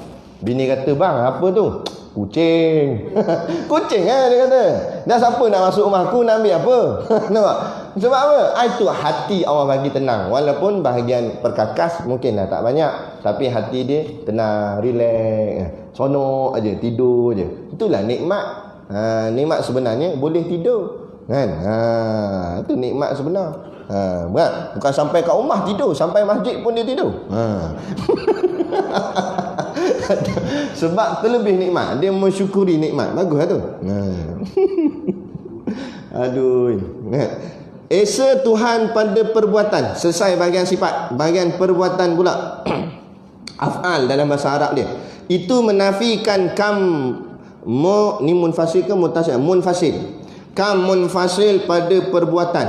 Bini kata, "Bang, apa tu?" "Kucing." "Kucing dia kata. Dah siapa nak masuk rumah aku, nak ambil apa? Nampak? Sebab apa? Itu hati Allah bagi tenang. Walaupun bahagian perkakas mungkinlah tak banyak, tapi hati dia tenang, relax, sonok aja, tidur aja. Itulah nikmat. Nikmat sebenarnya boleh tidur, kan? Itu nikmat sebenar. Bukan sampai kat rumah tidur, sampai masjid pun dia tidur. Sebab terlebih nikmat, dia mensyukuri nikmat. Baguslah tu. Aduh. Esa Tuhan pada perbuatan. Selesai bahagian sifat. Bahagian perbuatan pula. Af'al dalam bahasa Arab dia, itu menafikan kam ni munfasil ke mutasil? Munfasil. Kam munfasil pada perbuatan.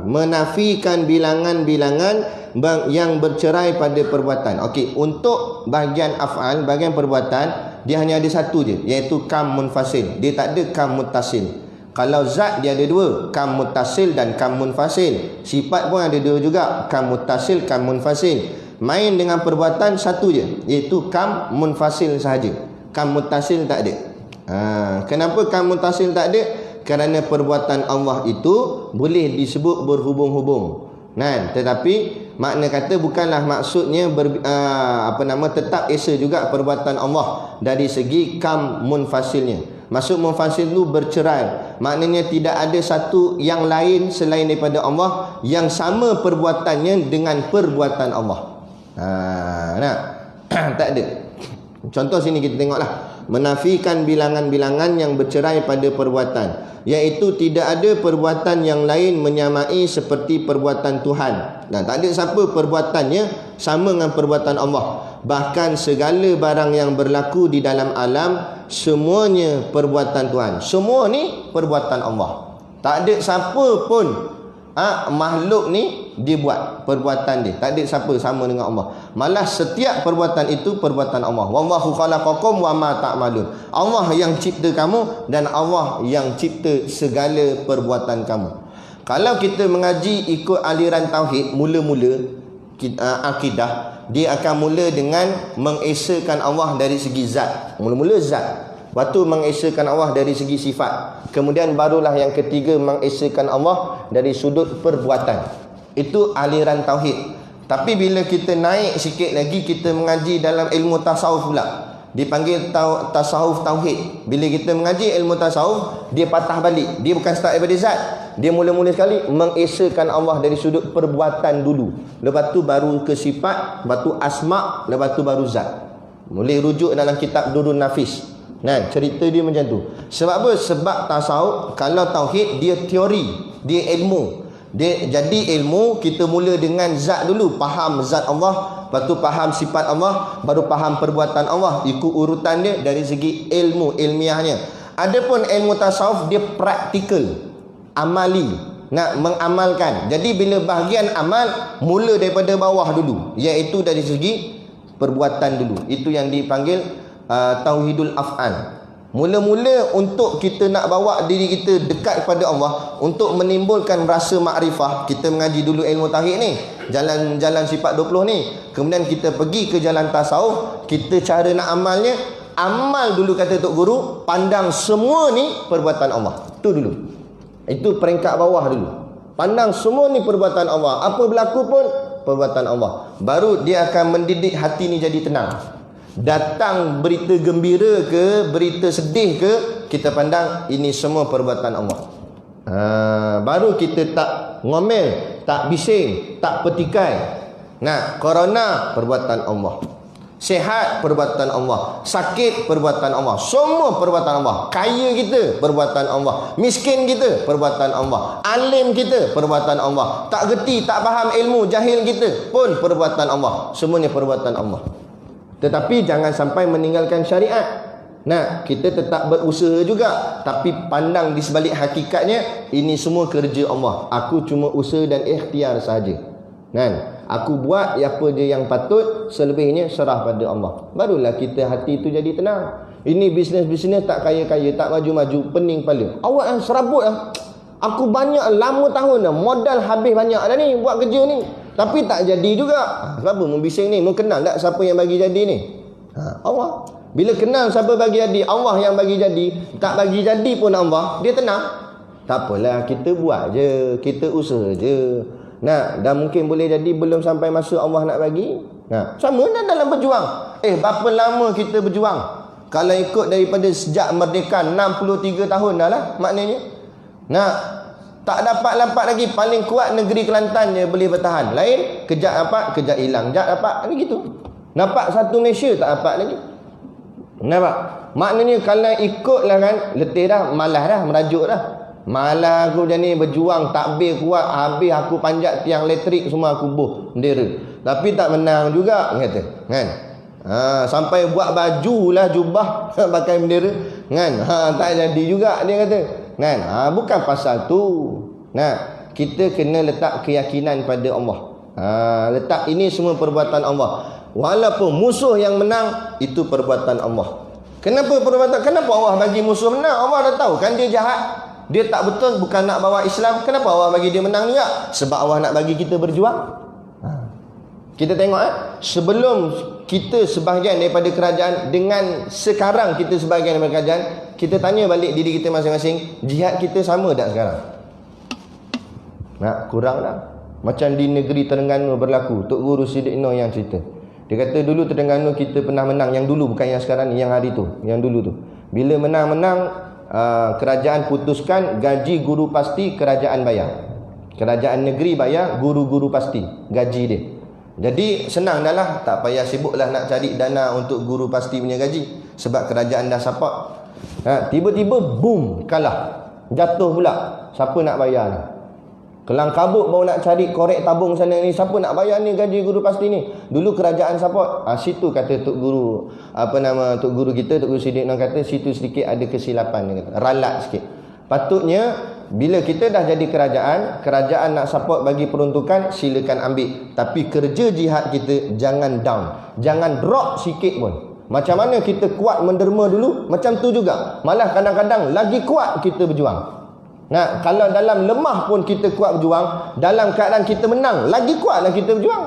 Menafikan bilangan-bilangan yang bercerai pada perbuatan. Okey, untuk bahagian af'al, bahagian perbuatan, dia hanya ada satu je, iaitu kam munfasil. Dia tak ada kam muttasil. Kalau zat dia ada dua, kam muttasil dan kam munfasil. Sifat pun ada dua juga, kam muttasil, kam munfasil. Main dengan perbuatan satu je, iaitu kam munfasil sahaja. Kam muttasil tak ada. Kenapa kam muttasil tak ada? Kerana perbuatan Allah itu boleh disebut berhubung-hubung. Tetapi makna kata bukanlah maksudnya tetap esa juga perbuatan Allah dari segi kam munfasilnya. Maksud munfasil itu bercerai. Maknanya tidak ada satu yang lain selain daripada Allah yang sama perbuatannya dengan perbuatan Allah. Tak ada. Contoh sini kita tengoklah. Menafikan bilangan-bilangan yang bercerai pada perbuatan, iaitu tidak ada perbuatan yang lain menyamai seperti perbuatan Tuhan. Tak ada siapa perbuatannya sama dengan perbuatan Allah. Bahkan segala barang yang berlaku di dalam alam, semuanya perbuatan Tuhan. Semua ni perbuatan Allah. Tak ada siapa pun makhluk ni dia buat perbuatan dia. Tak ada siapa sama dengan Allah. Malah setiap perbuatan itu perbuatan Allah. Wallahu khalaqakum wa ma ta'malun. Allah yang cipta kamu dan Allah yang cipta segala perbuatan kamu. Kalau kita mengaji ikut aliran tauhid, mula-mula akidah, dia akan mula dengan mengesakan Allah dari segi zat. Mula-mula zat. Lepas tu mengesakan Allah dari segi sifat. Kemudian barulah yang ketiga mengesakan Allah dari sudut perbuatan. Itu aliran tauhid. Tapi bila kita naik sikit lagi, kita mengaji dalam ilmu tasawuf pula, dipanggil tasawuf tauhid. Bila kita mengaji ilmu tasawuf, dia patah balik. Dia bukan start daripada zat. Dia mula-mula sekali mengesakan Allah dari sudut perbuatan dulu. Lepas tu baru ke sifat, lepas tu asma', lepas tu baru zat. Boleh rujuk dalam kitab Durun Nafis. Cerita dia macam tu. Sebab apa? Sebab tasawuf, kalau tauhid dia teori, dia ilmu. Dia jadi ilmu, kita mula dengan zat dulu, faham zat Allah, lepas tu faham sifat Allah, baru faham perbuatan Allah. Ikut urutan dia dari segi ilmu, ilmiahnya. Adapun ilmu tasawuf dia praktikal, amali, nak mengamalkan. Jadi bila bahagian amal, mula daripada bawah dulu, iaitu dari segi perbuatan dulu. Itu yang dipanggil tauhidul af'al. Mula-mula untuk kita nak bawa diri kita dekat kepada Allah, untuk menimbulkan rasa makrifah, kita mengaji dulu ilmu tauhid ni, jalan sifat 20 ni. Kemudian kita pergi ke jalan tasawuf, kita cara nak amalnya, amal dulu kata Tok Guru, pandang semua ni perbuatan Allah. Tu dulu. Itu peringkat bawah dulu. Pandang semua ni perbuatan Allah. Apa berlaku pun perbuatan Allah. Baru dia akan mendidik hati ni jadi tenang. Datang berita gembira ke, berita sedih ke, kita pandang ini semua perbuatan Allah. Baru kita tak ngomel, tak bising, tak petikai. Corona perbuatan Allah, sihat perbuatan Allah, sakit perbuatan Allah, semua perbuatan Allah. Kaya kita perbuatan Allah, miskin kita perbuatan Allah, alim kita perbuatan Allah, tak gerti, tak faham ilmu, jahil kita pun perbuatan Allah. Semuanya perbuatan Allah. Tetapi jangan sampai meninggalkan syariat. Kita tetap berusaha juga, tapi pandang di sebalik hakikatnya, ini semua kerja Allah. Aku cuma usaha dan ikhtiar sahaja. Aku buat apa je yang patut, selebihnya serah pada Allah. Barulah kita hati itu jadi tenang. Ini bisnes-bisnes tak kaya-kaya, tak maju-maju, pening kepala. Awak yang serabut lah. Aku banyak lama tahun dah, modal habis banyak dah ni buat kerja ni, tapi tak jadi juga. Kenapa membising ni? Mau kenal tak siapa yang bagi jadi ni? Allah. Bila kenal siapa bagi jadi, Allah yang bagi jadi, tak bagi jadi pun Allah, dia tenang. Tak apalah, kita buat je, kita usaha je. Nah, dah mungkin boleh jadi belum sampai masa Allah nak bagi. Nah, sama dah dalam berjuang. Berapa lama kita berjuang? Kalau ikut daripada sejak merdeka 63 tahun dah lah maknanya. Nah, tak dapat lagi. Paling kuat negeri Kelantan je boleh bertahan. Lain, kejap dapat, kejap hilang. Kejap dapat, gitu. Nampak satu Malaysia tak dapat lagi. Nampak? Maknanya kalau ikutlah kan, letih dah, malas dah, merajuk dah. Malah aku macam ni berjuang, takbir kuat, habis aku panjat tiang elektrik semua aku buh bendera. Tapi tak menang juga, kata. Kan? Sampai buat baju lah, jubah pakai bendera. Kan? Tak jadi juga dia kata. Kan? Bukan pasal tu. Nah, kita kena letak keyakinan pada Allah. Letak ini semua perbuatan Allah. Walaupun musuh yang menang, itu perbuatan Allah. Kenapa Allah bagi musuh menang? Allah dah tahu kan dia jahat. Dia tak betul, bukan nak bawa Islam. Kenapa Allah bagi dia menang juga? Sebab Allah nak bagi kita berjuang. Kita tengok sebelum kita sebahagian daripada kerajaan dengan sekarang kita sebahagian daripada kerajaan, kita tanya balik diri kita masing-masing, jihad kita sama tak sekarang? Kurang lah. Macam di negeri Terengganu berlaku, Tok Guru Siddiq Noh yang cerita. Dia kata dulu Terengganu kita pernah menang, yang dulu bukan yang sekarang ni, yang hari tu, yang dulu tu. Bila menang-menang, kerajaan putuskan gaji guru pasti kerajaan bayar. Kerajaan negeri bayar, guru-guru pasti gaji dia. Jadi senang dah lah, tak payah sibuklah nak cari dana untuk guru pasti punya gaji, sebab kerajaan dah support. Tiba-tiba boom, kalah, jatuh pula. Siapa nak bayar ni? Kelang kabut baru nak cari korek tabung sana ni, siapa nak bayar ni gaji guru pasti ni? Dulu kerajaan support. Situ kata Tok Guru, Tok Guru kita, Tok Guru Siddiq Noh kata situ sedikit ada kesilapan, dia kata. Ralat sikit. Patutnya bila kita dah jadi kerajaan nak support bagi peruntukan, silakan ambil. Tapi kerja jihad kita jangan down, jangan drop sikit pun. Macam mana kita kuat menderma dulu, macam tu juga. Malah kadang-kadang lagi kuat kita berjuang. Kalau dalam lemah pun kita kuat berjuang, dalam keadaan kita menang, lagi kuatlah kita berjuang.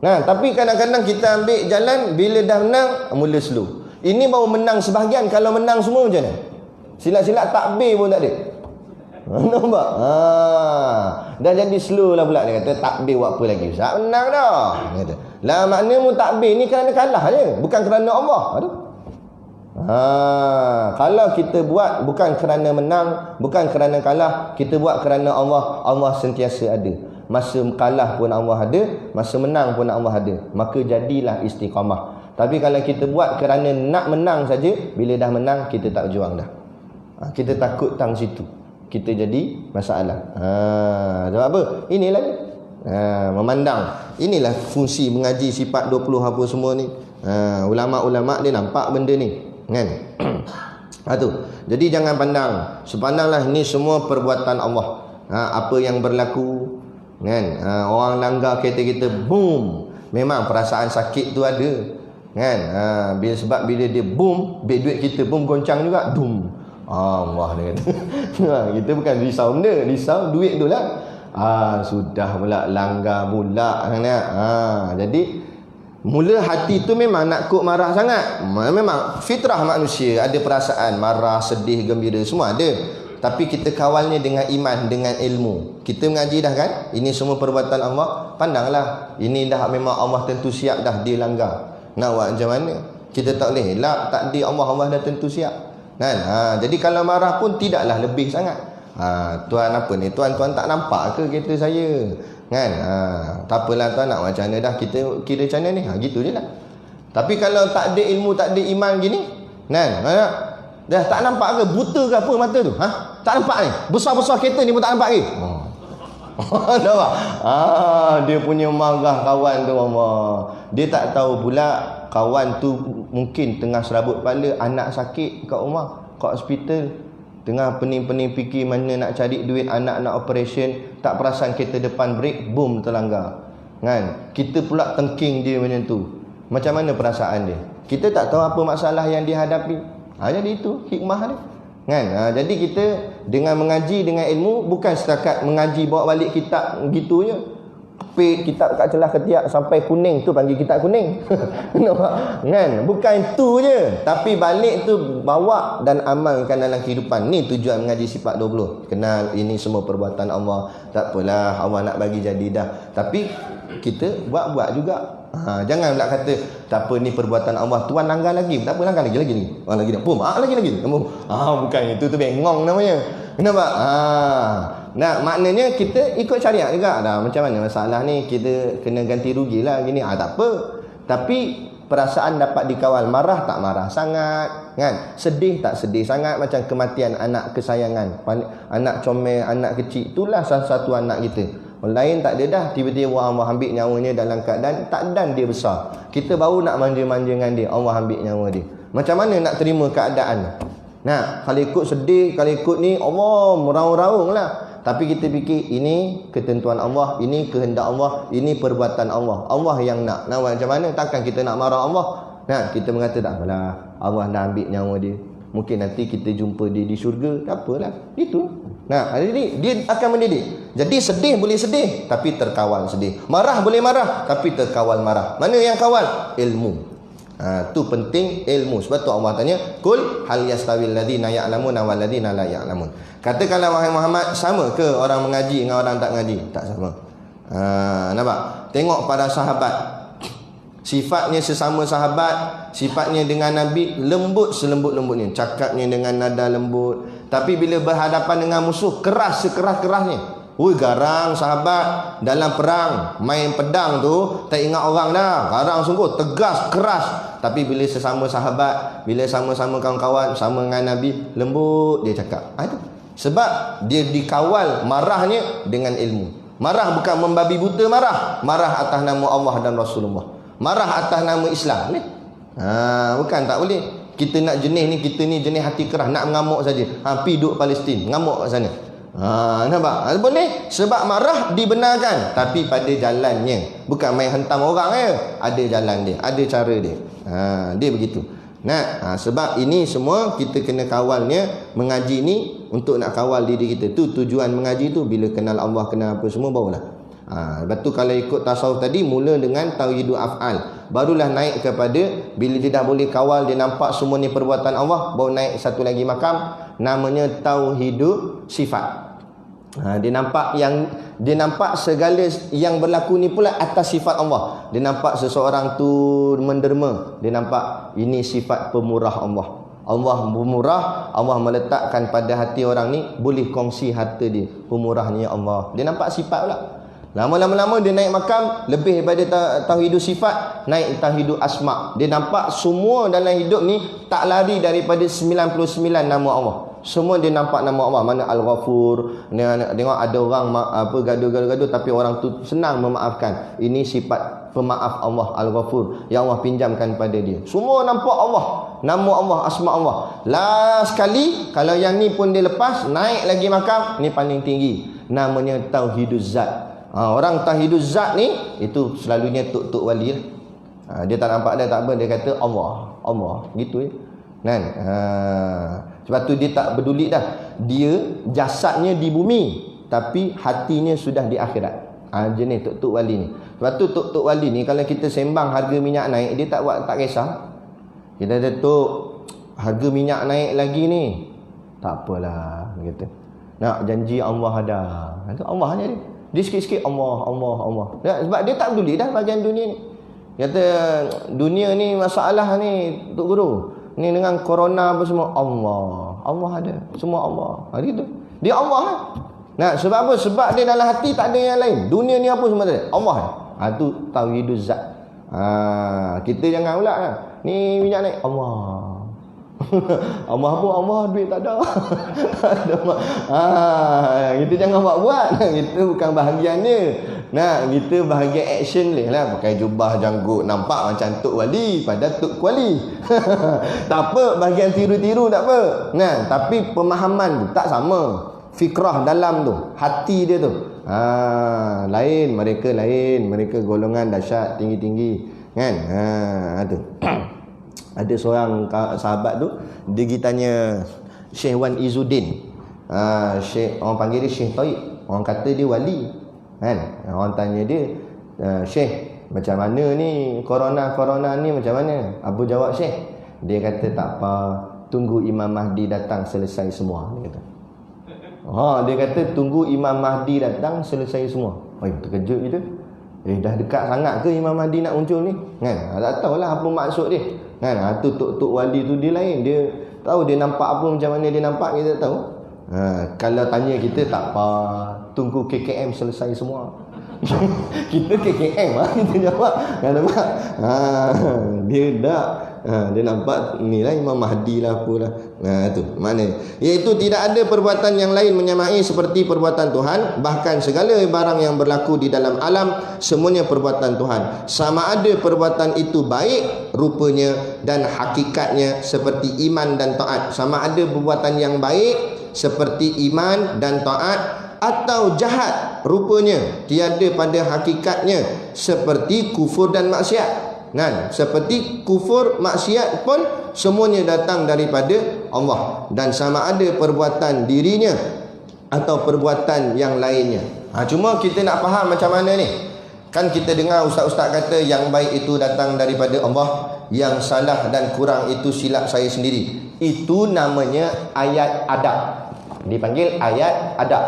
Tapi kadang-kadang kita ambil jalan, bila dah menang, mula slow. Ini baru menang sebahagian, kalau menang semua macam mana? Silat-silat takbir pun tak ada. Nampak? Dah jadi slow lah pula. Dia kata takbir buat apa lagi? Ustaz menang dah. Dia kata, lah maknanya takbir ni kerana kalah je, bukan kerana Allah. Kalau kita buat bukan kerana menang, bukan kerana kalah, kita buat kerana Allah, Allah sentiasa ada. Masa kalah pun Allah ada, masa menang pun Allah ada. Maka jadilah istiqamah. Tapi kalau kita buat kerana nak menang saja, bila dah menang kita tak berjuang dah. Kita takut tang situ, kita jadi masalah. Sebab apa? Inilah ni. Memandang. Inilah fungsi mengaji sifat 20 apa semua ni. Ulama-ulama dia nampak benda ni. Kan? Tu. Jadi jangan pandang. Sepandanglah ini semua perbuatan Allah. Apa yang berlaku, kan? Orang langgar kereta kita, boom. Memang perasaan sakit tu ada, kan? Sebab bila dia boom, duit kita boom goncang juga, boom. Allah dia kata. Kita bukan risau benda, risau duit tu lah. Sudah pula langgar pula. Jadi mula hati tu memang nak kut marah sangat. Memang fitrah manusia, ada perasaan marah, sedih, gembira, semua ada. Tapi kita kawalnya dengan iman, dengan ilmu. Kita mengaji dah kan, ini semua perbuatan Allah. Pandanglah, ini dah memang Allah tentu siap dah dia langgar. Nak buat macam mana? Kita tak boleh elak takdir Allah, Allah dah tentu siap, kan? Jadi kalau marah pun tidaklah lebih sangat. Tuan apa ni? Tuan tak nampak ke kereta saya? Kan? Tak apalah tuan, nak macam mana dah, kita kira macam mana ni, gitu je lah. Tapi kalau tak ada ilmu, tak ada iman gini, kan? Dah tak nampak ke? Buta ke apa mata tu? Tak nampak ni? Besar-besar kereta ni pun tak nampak ke? Nampak? Dia punya marah kawan tu, Allah. Dia tak tahu pula kawan tu mungkin tengah serabut kepala, anak sakit kat rumah, kat hospital, tengah pening-pening fikir mana nak cari duit, anak nak operation, tak perasan kereta depan break, boom, terlanggar, kan? Kita pula tengking dia macam tu. Macam mana perasaan dia? Kita tak tahu apa masalah yang dia hadapi. Jadi itu hikmah dia, kan? Jadi kita dengan mengaji, dengan ilmu, bukan setakat mengaji bawa balik kitab gitu je. kitab kat celah ketiak sampai kuning tu panggil kitab kuning. Nampak? Kan? Bukan itu je. Tapi balik tu bawa dan amalkan dalam kehidupan. Ni tujuan mengaji sifat 20. Kenal ini semua perbuatan Allah. Tak apalah, Allah nak bagi jadi dah. Tapi kita buat-buat juga. Jangan pula kata tak apa ni perbuatan Allah, tuan langgar lagi. Tak apa, langgar lagi. Lagi dah. Pum, lagi. Bukan itu tu bengong namanya. Nampak? Nah, maknanya kita ikut syariat juga. Dah macam mana masalah ni, kita kena ganti rugi lah gini. Tak apa. Tapi perasaan dapat dikawal. Marah tak marah sangat, kan? Sedih tak sedih sangat. Macam kematian anak kesayangan, anak comel, anak kecil, itulah salah satu anak kita. Orang lain tak ada dah, tiba-tiba Allah ambil nyawanya dalam keadaan tak dan dia besar. Kita baru nak manja-manja dengan dia, Allah ambil nyawa dia. Macam mana nak terima keadaan? Nah, kalau ikut sedih, kalau ikut ni Allah meraung-raung lah. Tapi kita fikir ini ketentuan Allah, ini kehendak Allah, ini perbuatan Allah. Allah yang nak. Nah, macam mana? Takkan kita nak marah Allah? Nah, kita mengata tak apalah, Allah dah ambil nyawa dia. Mungkin nanti kita jumpa dia di syurga. Tak apalah. Itu. Nah, hari ni dia akan mendidik. Jadi sedih boleh sedih, tapi terkawal sedih. Marah boleh marah, tapi terkawal marah. Mana yang kawal? Ilmu. Tu penting, ilmu. Sebab tu Allah tanya, kul hal yastawil ladina ya'lamuna wal ladina la ya'lamun. Katakanlah wahai Muhammad, sama ke orang mengaji dengan orang tak mengaji? Tak sama. Nampak? Tengok para sahabat. Sifatnya sesama sahabat, sifatnya dengan Nabi lembut selembut-lembutnya, cakapnya dengan nada lembut. Tapi bila berhadapan dengan musuh, keras sekeras-kerasnya. Garang sahabat dalam perang, main pedang tu tak ingat orang dah. Garang sungguh, tegas, keras. Tapi bila sesama sahabat, bila sama-sama kawan-kawan, sama dengan Nabi, lembut dia cakap. Itu sebab dia dikawal marahnya dengan ilmu. Marah bukan membabi buta marah. Marah atas nama Allah dan Rasulullah. Marah atas nama Islam ni. Bukan, tak boleh. Kita nak jenis ni, kita ni jenis hati keras, nak mengamuk saja. Pergi duduk Palestin, ngamuk kat sana. Nampak? Boleh. Sebab marah dibenarkan, tapi pada jalannya. Bukan main hentam orang je. Ada jalan dia, ada cara dia. Dia begitu. Sebab ini semua kita kena kawalnya. Mengaji ni untuk nak kawal diri kita. Tu tujuan mengaji tu. Bila kenal Allah, kenal apa semua, barulah. Lepas tu kalau ikut tasawuf tadi, mula dengan tauhidul af'al, barulah naik kepada bila dia dah boleh kawal, dia nampak semua ni perbuatan Allah, baru naik satu lagi makam, namanya tauhidul sifat. Dia nampak segala yang berlaku ni pula atas sifat Allah. Dia nampak seseorang tu menderma, dia nampak ini sifat pemurah Allah. Allah pemurah, Allah meletakkan pada hati orang ni boleh kongsi harta dia, pemurahnya Allah. Dia nampak sifat pula. Lama-lama dia naik makam, lebih daripada tauhidul sifat, naik tauhidul asma. Dia nampak semua dalam hidup ni tak lari daripada 99 nama Allah. Semua dia nampak nama Allah. Mana Al-Ghafur. Tengok ada orang gaduh-gaduh, tapi orang tu senang memaafkan. Ini sifat pemaaf Allah, Al-Ghafur, yang Allah pinjamkan pada dia. Semua nampak Allah, nama Allah, asma Allah. Last sekali, kalau yang ni pun dia lepas, naik lagi makam, ni paling tinggi, namanya tauhidul zat. Orang tauhidul zat ni, itu selalunya tuk-tuk wali lah. Dia tak nampak dia, tak apa, dia kata Allah gitu ya. Kan? Sebab tu dia tak peduli dah. Dia jasadnya di bumi, tapi hatinya sudah di akhirat. Jenis tuk-tuk wali ni. Sebab tu tuk-tuk wali ni, kalau kita sembang harga minyak naik, dia tak kisah. Kita kata, tuk, harga minyak naik lagi ni, tak apalah, kata. Nak janji Allah ada. Kata Allah ni dia sikit-sikit Allah. Sebab dia tak peduli dah bahagian dunia ni. Kata dunia ni masalah ni, Tok Guru, ni dengan corona apa semua, Allah ada, semua Allah. Gitu. Dia Allah kan. Nah, sebab apa? Sebab dia dalam hati tak ada yang lain. Dunia ni apa semua tak ada, Allah. Tu tauhidul zat. Kita jangan pula kan. Ni minyak naik, Allah. Allah pun Allah, duit tak ada. Kita jangan buat. Kita bukan bahagiannya. Kita bahagian action lah. Pakai jubah janggut, nampak macam tok wali, padahal tok kuali. Tak apa, bahagian tiru-tiru tak apa. Tapi pemahaman tu tak sama. Fikrah dalam tu, hati dia tu lain. Mereka golongan dahsyat, tinggi-tinggi kan. Tu ada seorang sahabat tu, dia pergi tanya Syekh Wan Izzuddin. Syekh, orang panggil dia Syekh Taib. Orang kata dia wali. kan. Orang tanya dia, Syekh, macam mana ni corona ni macam mana? Apa jawab Syekh? Dia kata tak apa, tunggu Imam Mahdi datang selesai semua, dia kata. Dia kata tunggu Imam Mahdi datang selesai semua. Terkejut gitu. Dah dekat sangat ke Imam Mahdi nak muncul ni? Kan? Tak tahulah apa maksud dia. Kan? Tu tok wali tu dia lain. Dia tahu dia nampak apa, macam mana dia nampak, kita tak tahu. Kalau tanya kita, tak apa, tunggu KKM selesai semua. Kita KKM kita jawab. Kan nampak? Dia dah dia nampak ni lah Imam Mahdi lah apalah. Tu mana, iaitu tidak ada perbuatan yang lain menyamai seperti perbuatan Tuhan, bahkan segala barang yang berlaku di dalam alam semuanya perbuatan Tuhan, sama ada perbuatan itu baik rupanya dan hakikatnya seperti iman dan taat, sama ada perbuatan yang baik seperti iman dan taat, atau jahat rupanya tiada pada hakikatnya seperti kufur dan maksiat. Seperti kufur, maksiat pun semuanya datang daripada Allah, dan sama ada perbuatan dirinya atau perbuatan yang lainnya. Cuma kita nak faham macam mana ni. Kan kita dengar ustaz-ustaz kata yang baik itu datang daripada Allah, yang salah dan kurang itu silap saya sendiri. Itu namanya ayat adab. Dipanggil ayat adab.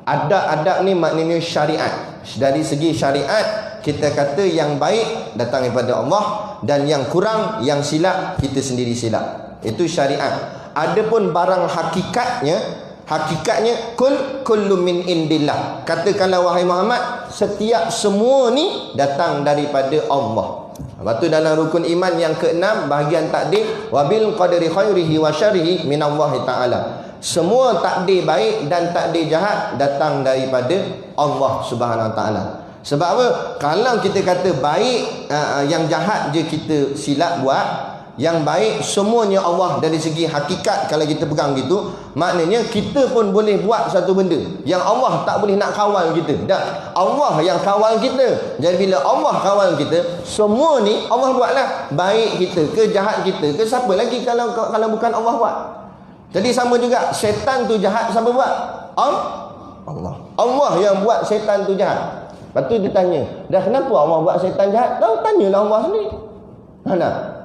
Adab ni maknanya syariat. Dari segi syariat, kita kata yang baik datang daripada Allah, dan yang kurang, yang silap, kita sendiri silap. Itu syariat. Adapun barang hakikatnya kullu min indillah. Katakanlah wahai Muhammad, setiap semua ni datang daripada Allah. Lepas tu dalam rukun iman yang keenam, bahagian takdir, wabil qadri khairihi wa syarrihi minallahi ta'ala. Semua takdir baik dan takdir jahat datang daripada Allah Subhanahu Wa Ta'ala. Sebab apa? Kalau kita kata baik, yang jahat je kita silap buat, yang baik semuanya Allah dari segi hakikat. Kalau kita pegang gitu, maknanya kita pun boleh buat satu benda yang Allah tak boleh nak kawal kita. Dah, Allah yang kawal kita. Jadi bila Allah kawal kita, semua ni Allah buatlah. Baik kita ke jahat kita ke, siapa lagi kalau bukan Allah buat? Jadi sama juga, syaitan tu jahat, siapa buat? Allah. Allah yang buat syaitan tu jahat. Lepas tu dia tanya, dah kenapa Allah buat syaitan jahat? Tahu, tanyalah Allah sendiri.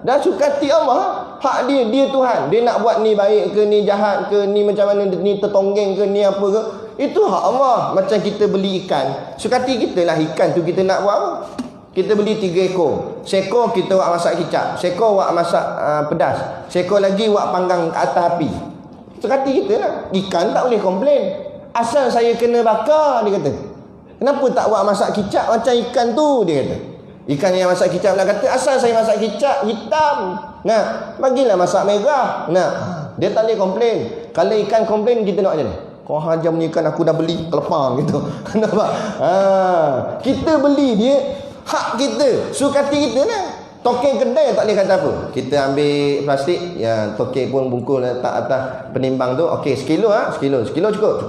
Dah sukati Allah, hak dia Tuhan. Dia nak buat ni baik ke, ni jahat ke, ni macam mana, ni tertonggeng ke, ni apa ke, itu hak Allah. Macam kita beli ikan, sukati kita lah ikan tu kita nak buat apa. Kita beli 3 ekor. Seekor kita buat masak kicap, seekor buat masak pedas, seekor lagi buat panggang ke atas api. Sukati kita lah. Ikan tak boleh komplain. Asal saya kena bakar, dia kata. Kenapa tak buat masak kicap macam ikan tu, dia kata. Ikan yang masak kicap lah kata, asal saya masak kicap hitam, bagilah masak merah. Dia tak boleh komplain. Kalau ikan komplain, kita nak macam ni, kau hajam ni ikan aku dah beli kelepang gitu. Nampak? Kita beli dia, hak kita, sukati kita lah. Tokeng kedai tak boleh kata apa. Kita ambil plastik, ya, tokeng pun bungkus letak atas penimbang tu. Okey, sekilo cukup.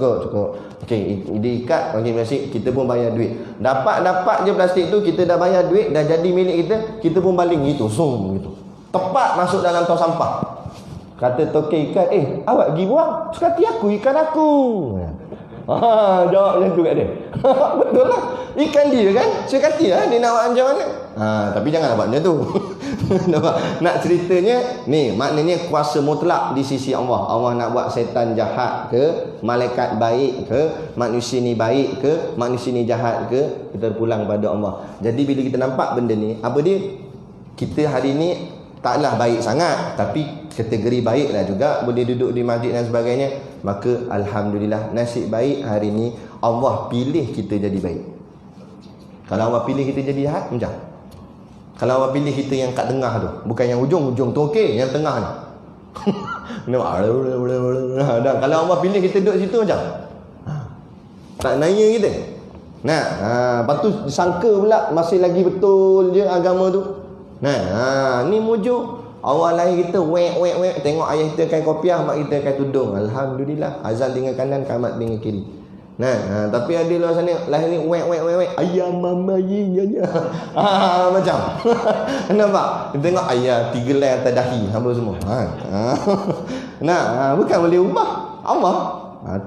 Okey, diikat, okey, plastik, kita pun bayar duit. Dapat je plastik tu, kita dah bayar duit, dah jadi milik kita pun baling gitu, zoom gitu. Tepat masuk dalam tong sampah. Kata tokeng ikan, awak pergi buang, sukati aku ikan aku. Jawab macam tu kat dia. Betul lah, ikan dia kan, sukati lah, dia nak buat macam mana. Tapi jangan buat macam tu. Nak ceritanya ni, maknanya kuasa mutlak di sisi Allah. Allah nak buat syaitan jahat ke, malaikat baik ke, manusia ni baik ke, manusia ni jahat ke, kita pulang pada Allah. Jadi bila kita nampak benda ni, apa dia, kita hari ni taklah baik sangat, tapi kategori baiklah juga, boleh duduk di masjid dan sebagainya, maka alhamdulillah, nasib baik hari ni Allah pilih kita jadi baik. Kalau Allah pilih kita jadi jahat, macam kalau Allah pilih kita yang kat tengah tu, bukan yang ujung-ujung tu, okey, yang tengah ni. Dan kalau Allah pilih kita duduk situ, macam tak naya kita. Lepas tu sangka pula masih lagi betul je agama tu. Ni mujur. Awal lahir kita wek, tengok ayah kita kain kopiah, mak kita kain tudung. Alhamdulillah, azal dengan kanan, kamat dengan kiri. Tapi ada luar sana lahir ni wek, ayam mama ye. Macam. Nampak? Kita tengok ayah 3 lay atas dahi hamba semua. Bukan boleh ubah Allah.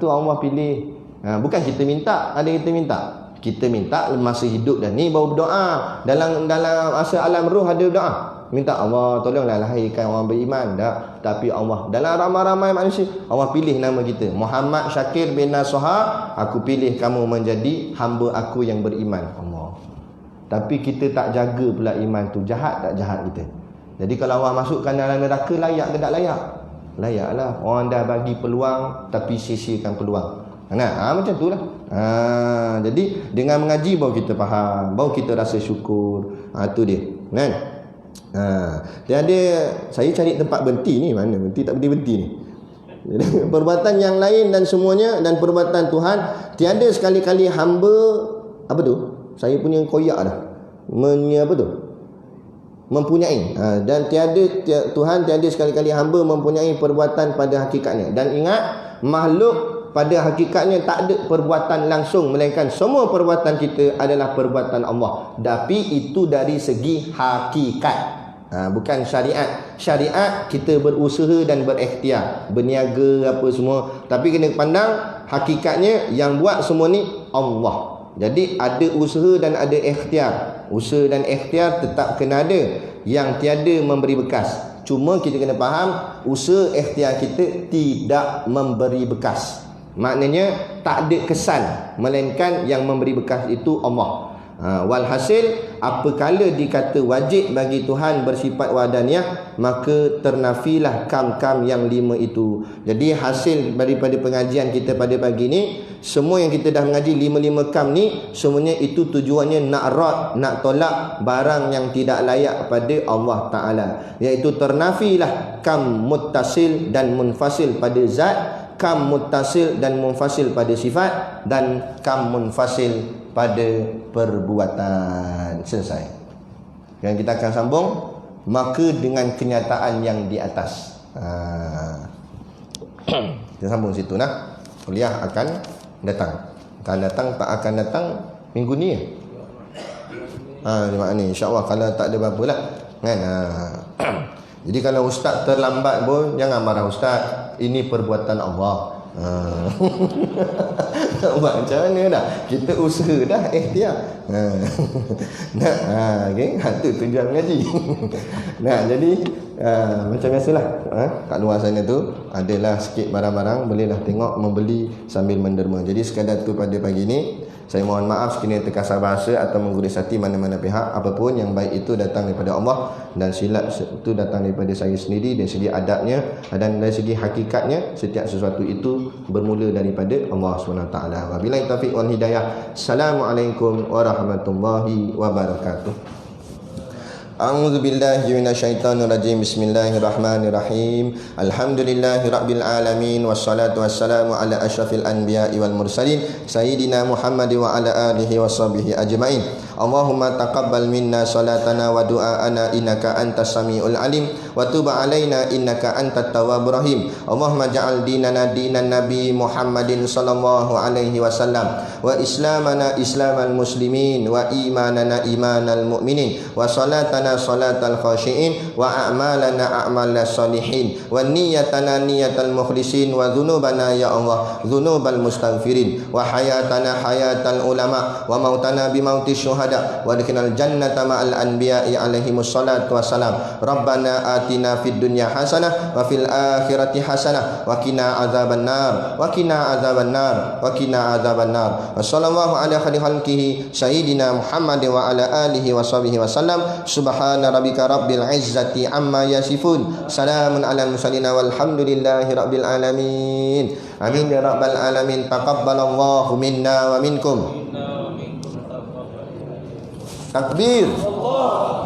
Tu Allah pilih. Bukan kita minta, ada kita minta. Kita minta masa hidup dah ni baru berdoa. Dalam masa alam roh ada doa. Minta Allah tolonglah lahirkan orang beriman. Tak. Tapi Allah dalam ramai-ramai manusia, Allah pilih nama kita. Muhammad Syakir bin Nasoha, aku pilih kamu menjadi hamba aku yang beriman. Allah. Tapi kita tak jaga pula iman tu. Jahat tak jahat kita? Jadi kalau Allah masukkan dalam neraka, layak ke tak layak? Layaklah. Orang dah bagi peluang tapi sia-siakan peluang. Macam tu lah. Jadi dengan mengaji baru kita faham, baru kita rasa syukur. Tu dia. Kan? Dia ada, saya cari tempat berhenti ni, mana berhenti tak berhenti ni. Jadi, perbuatan yang lain dan semuanya dan perbuatan Tuhan, tiada sekali-kali hamba apa tu? Saya punya koyak dah. Mempunyai. Dan Tuhan tiada sekali-kali hamba mempunyai perbuatan pada hakikatnya. Dan ingat, makhluk pada hakikatnya tak ada perbuatan langsung, melainkan semua perbuatan kita adalah perbuatan Allah. Tapi itu dari segi hakikat, bukan syariat. Syariat kita berusaha dan berikhtiar, berniaga apa semua. Tapi kena pandang hakikatnya yang buat semua ni Allah. Jadi ada usaha dan ada ikhtiar. Usaha dan ikhtiar tetap kena ada. Yang tiada memberi bekas. Cuma kita kena faham, usaha ikhtiar kita tidak memberi bekas. Maknanya tak ada kesan, melainkan yang memberi bekas itu Allah. Walhasil, apakala dikata wajib bagi Tuhan bersifat wahdaniyah, maka ternafilah kam-kam yang 5 itu. Jadi hasil daripada pengajian kita pada pagi ni, semua yang kita dah mengaji 5 kam ni, semuanya itu tujuannya nak rad, nak tolak barang yang tidak layak pada Allah Ta'ala. Iaitu ternafilah kam muttasil dan munfasil pada zat, kam muttasil dan munfasil pada sifat, dan kam munfasil pada perbuatan. Selesai. Dan kita akan sambung, maka dengan kenyataan yang di atas. Kita sambung situ nah. Kuliah akan datang. Akan datang, tak akan datang minggu ni. Macam ni, insya-Allah kalau tak ada apa-apa lah. Kan? Jadi kalau ustaz terlambat pun jangan marah ustaz. Ini perbuatan Allah. Macam mana dah? Kita usaha dah, ikhtiar. Okay? Itu tujuan mengaji. Jadi macam biasalah, kat luar sana tu adalah sikit barang-barang, bolehlah tengok, membeli sambil menderma. Jadi sekadar tu pada pagi ni, saya mohon maaf sekiranya terkasar bahasa atau mengguris hati mana-mana pihak. Apapun yang baik itu datang daripada Allah, dan silap itu datang daripada saya sendiri. Dari segi adabnya dan dari segi hakikatnya, setiap sesuatu itu bermula daripada Allah SWT. Wabillahi taufiq wal hidayah. Assalamualaikum warahmatullahi wabarakatuh. A'udzu billahi minasyaitonir rajim. Bismillahirrahmanirrahim. Alhamdulillahi rabbil alamin, wassalatu wassalamu ala asyrafil anbiya'i wal mursalin sayyidina Muhammad wa ala alihi washabihi ajmain. Allahumma taqabbal minna salatana wa du'aana innaka antas samiul alim wa tub alaina innaka antat tawwabur rahim. Allahumma ja'al dinana dinan nabi Muhammadin sallallahu alaihi wasallam, wa islamana islamal muslimin, wa imanana imanal mu'minin, wa salatana salatal khashiin, wa a'malana a'malas salihin, wa niyyatana niyatal mukhlisin, wa dhunubana ya Allah dhunubal mustaghfirin, wa hayatana hayatal ulama, wa mautana bi mautis syuhada, wa adkhilnal jannata ma'al anbiya'i alaihimus salatu wassalam. Rabbana atina fid dunya hasanah wa fil akhirati hasanah wa qina azabannar, wa qina azabannar, wa qina azabannar. Wa sallallahu ala khairi khalqihi sayyidina Muhammad wa ala alihi wa sahbihi wasallam. Subhana rabbika rabbil izzati amma yasifun, salamun alal mursalin, walhamdulillahi rabbil alamin. Amin ya rabbal alamin. Taqabbalallahu minna wa minkum. Takbir. Allah.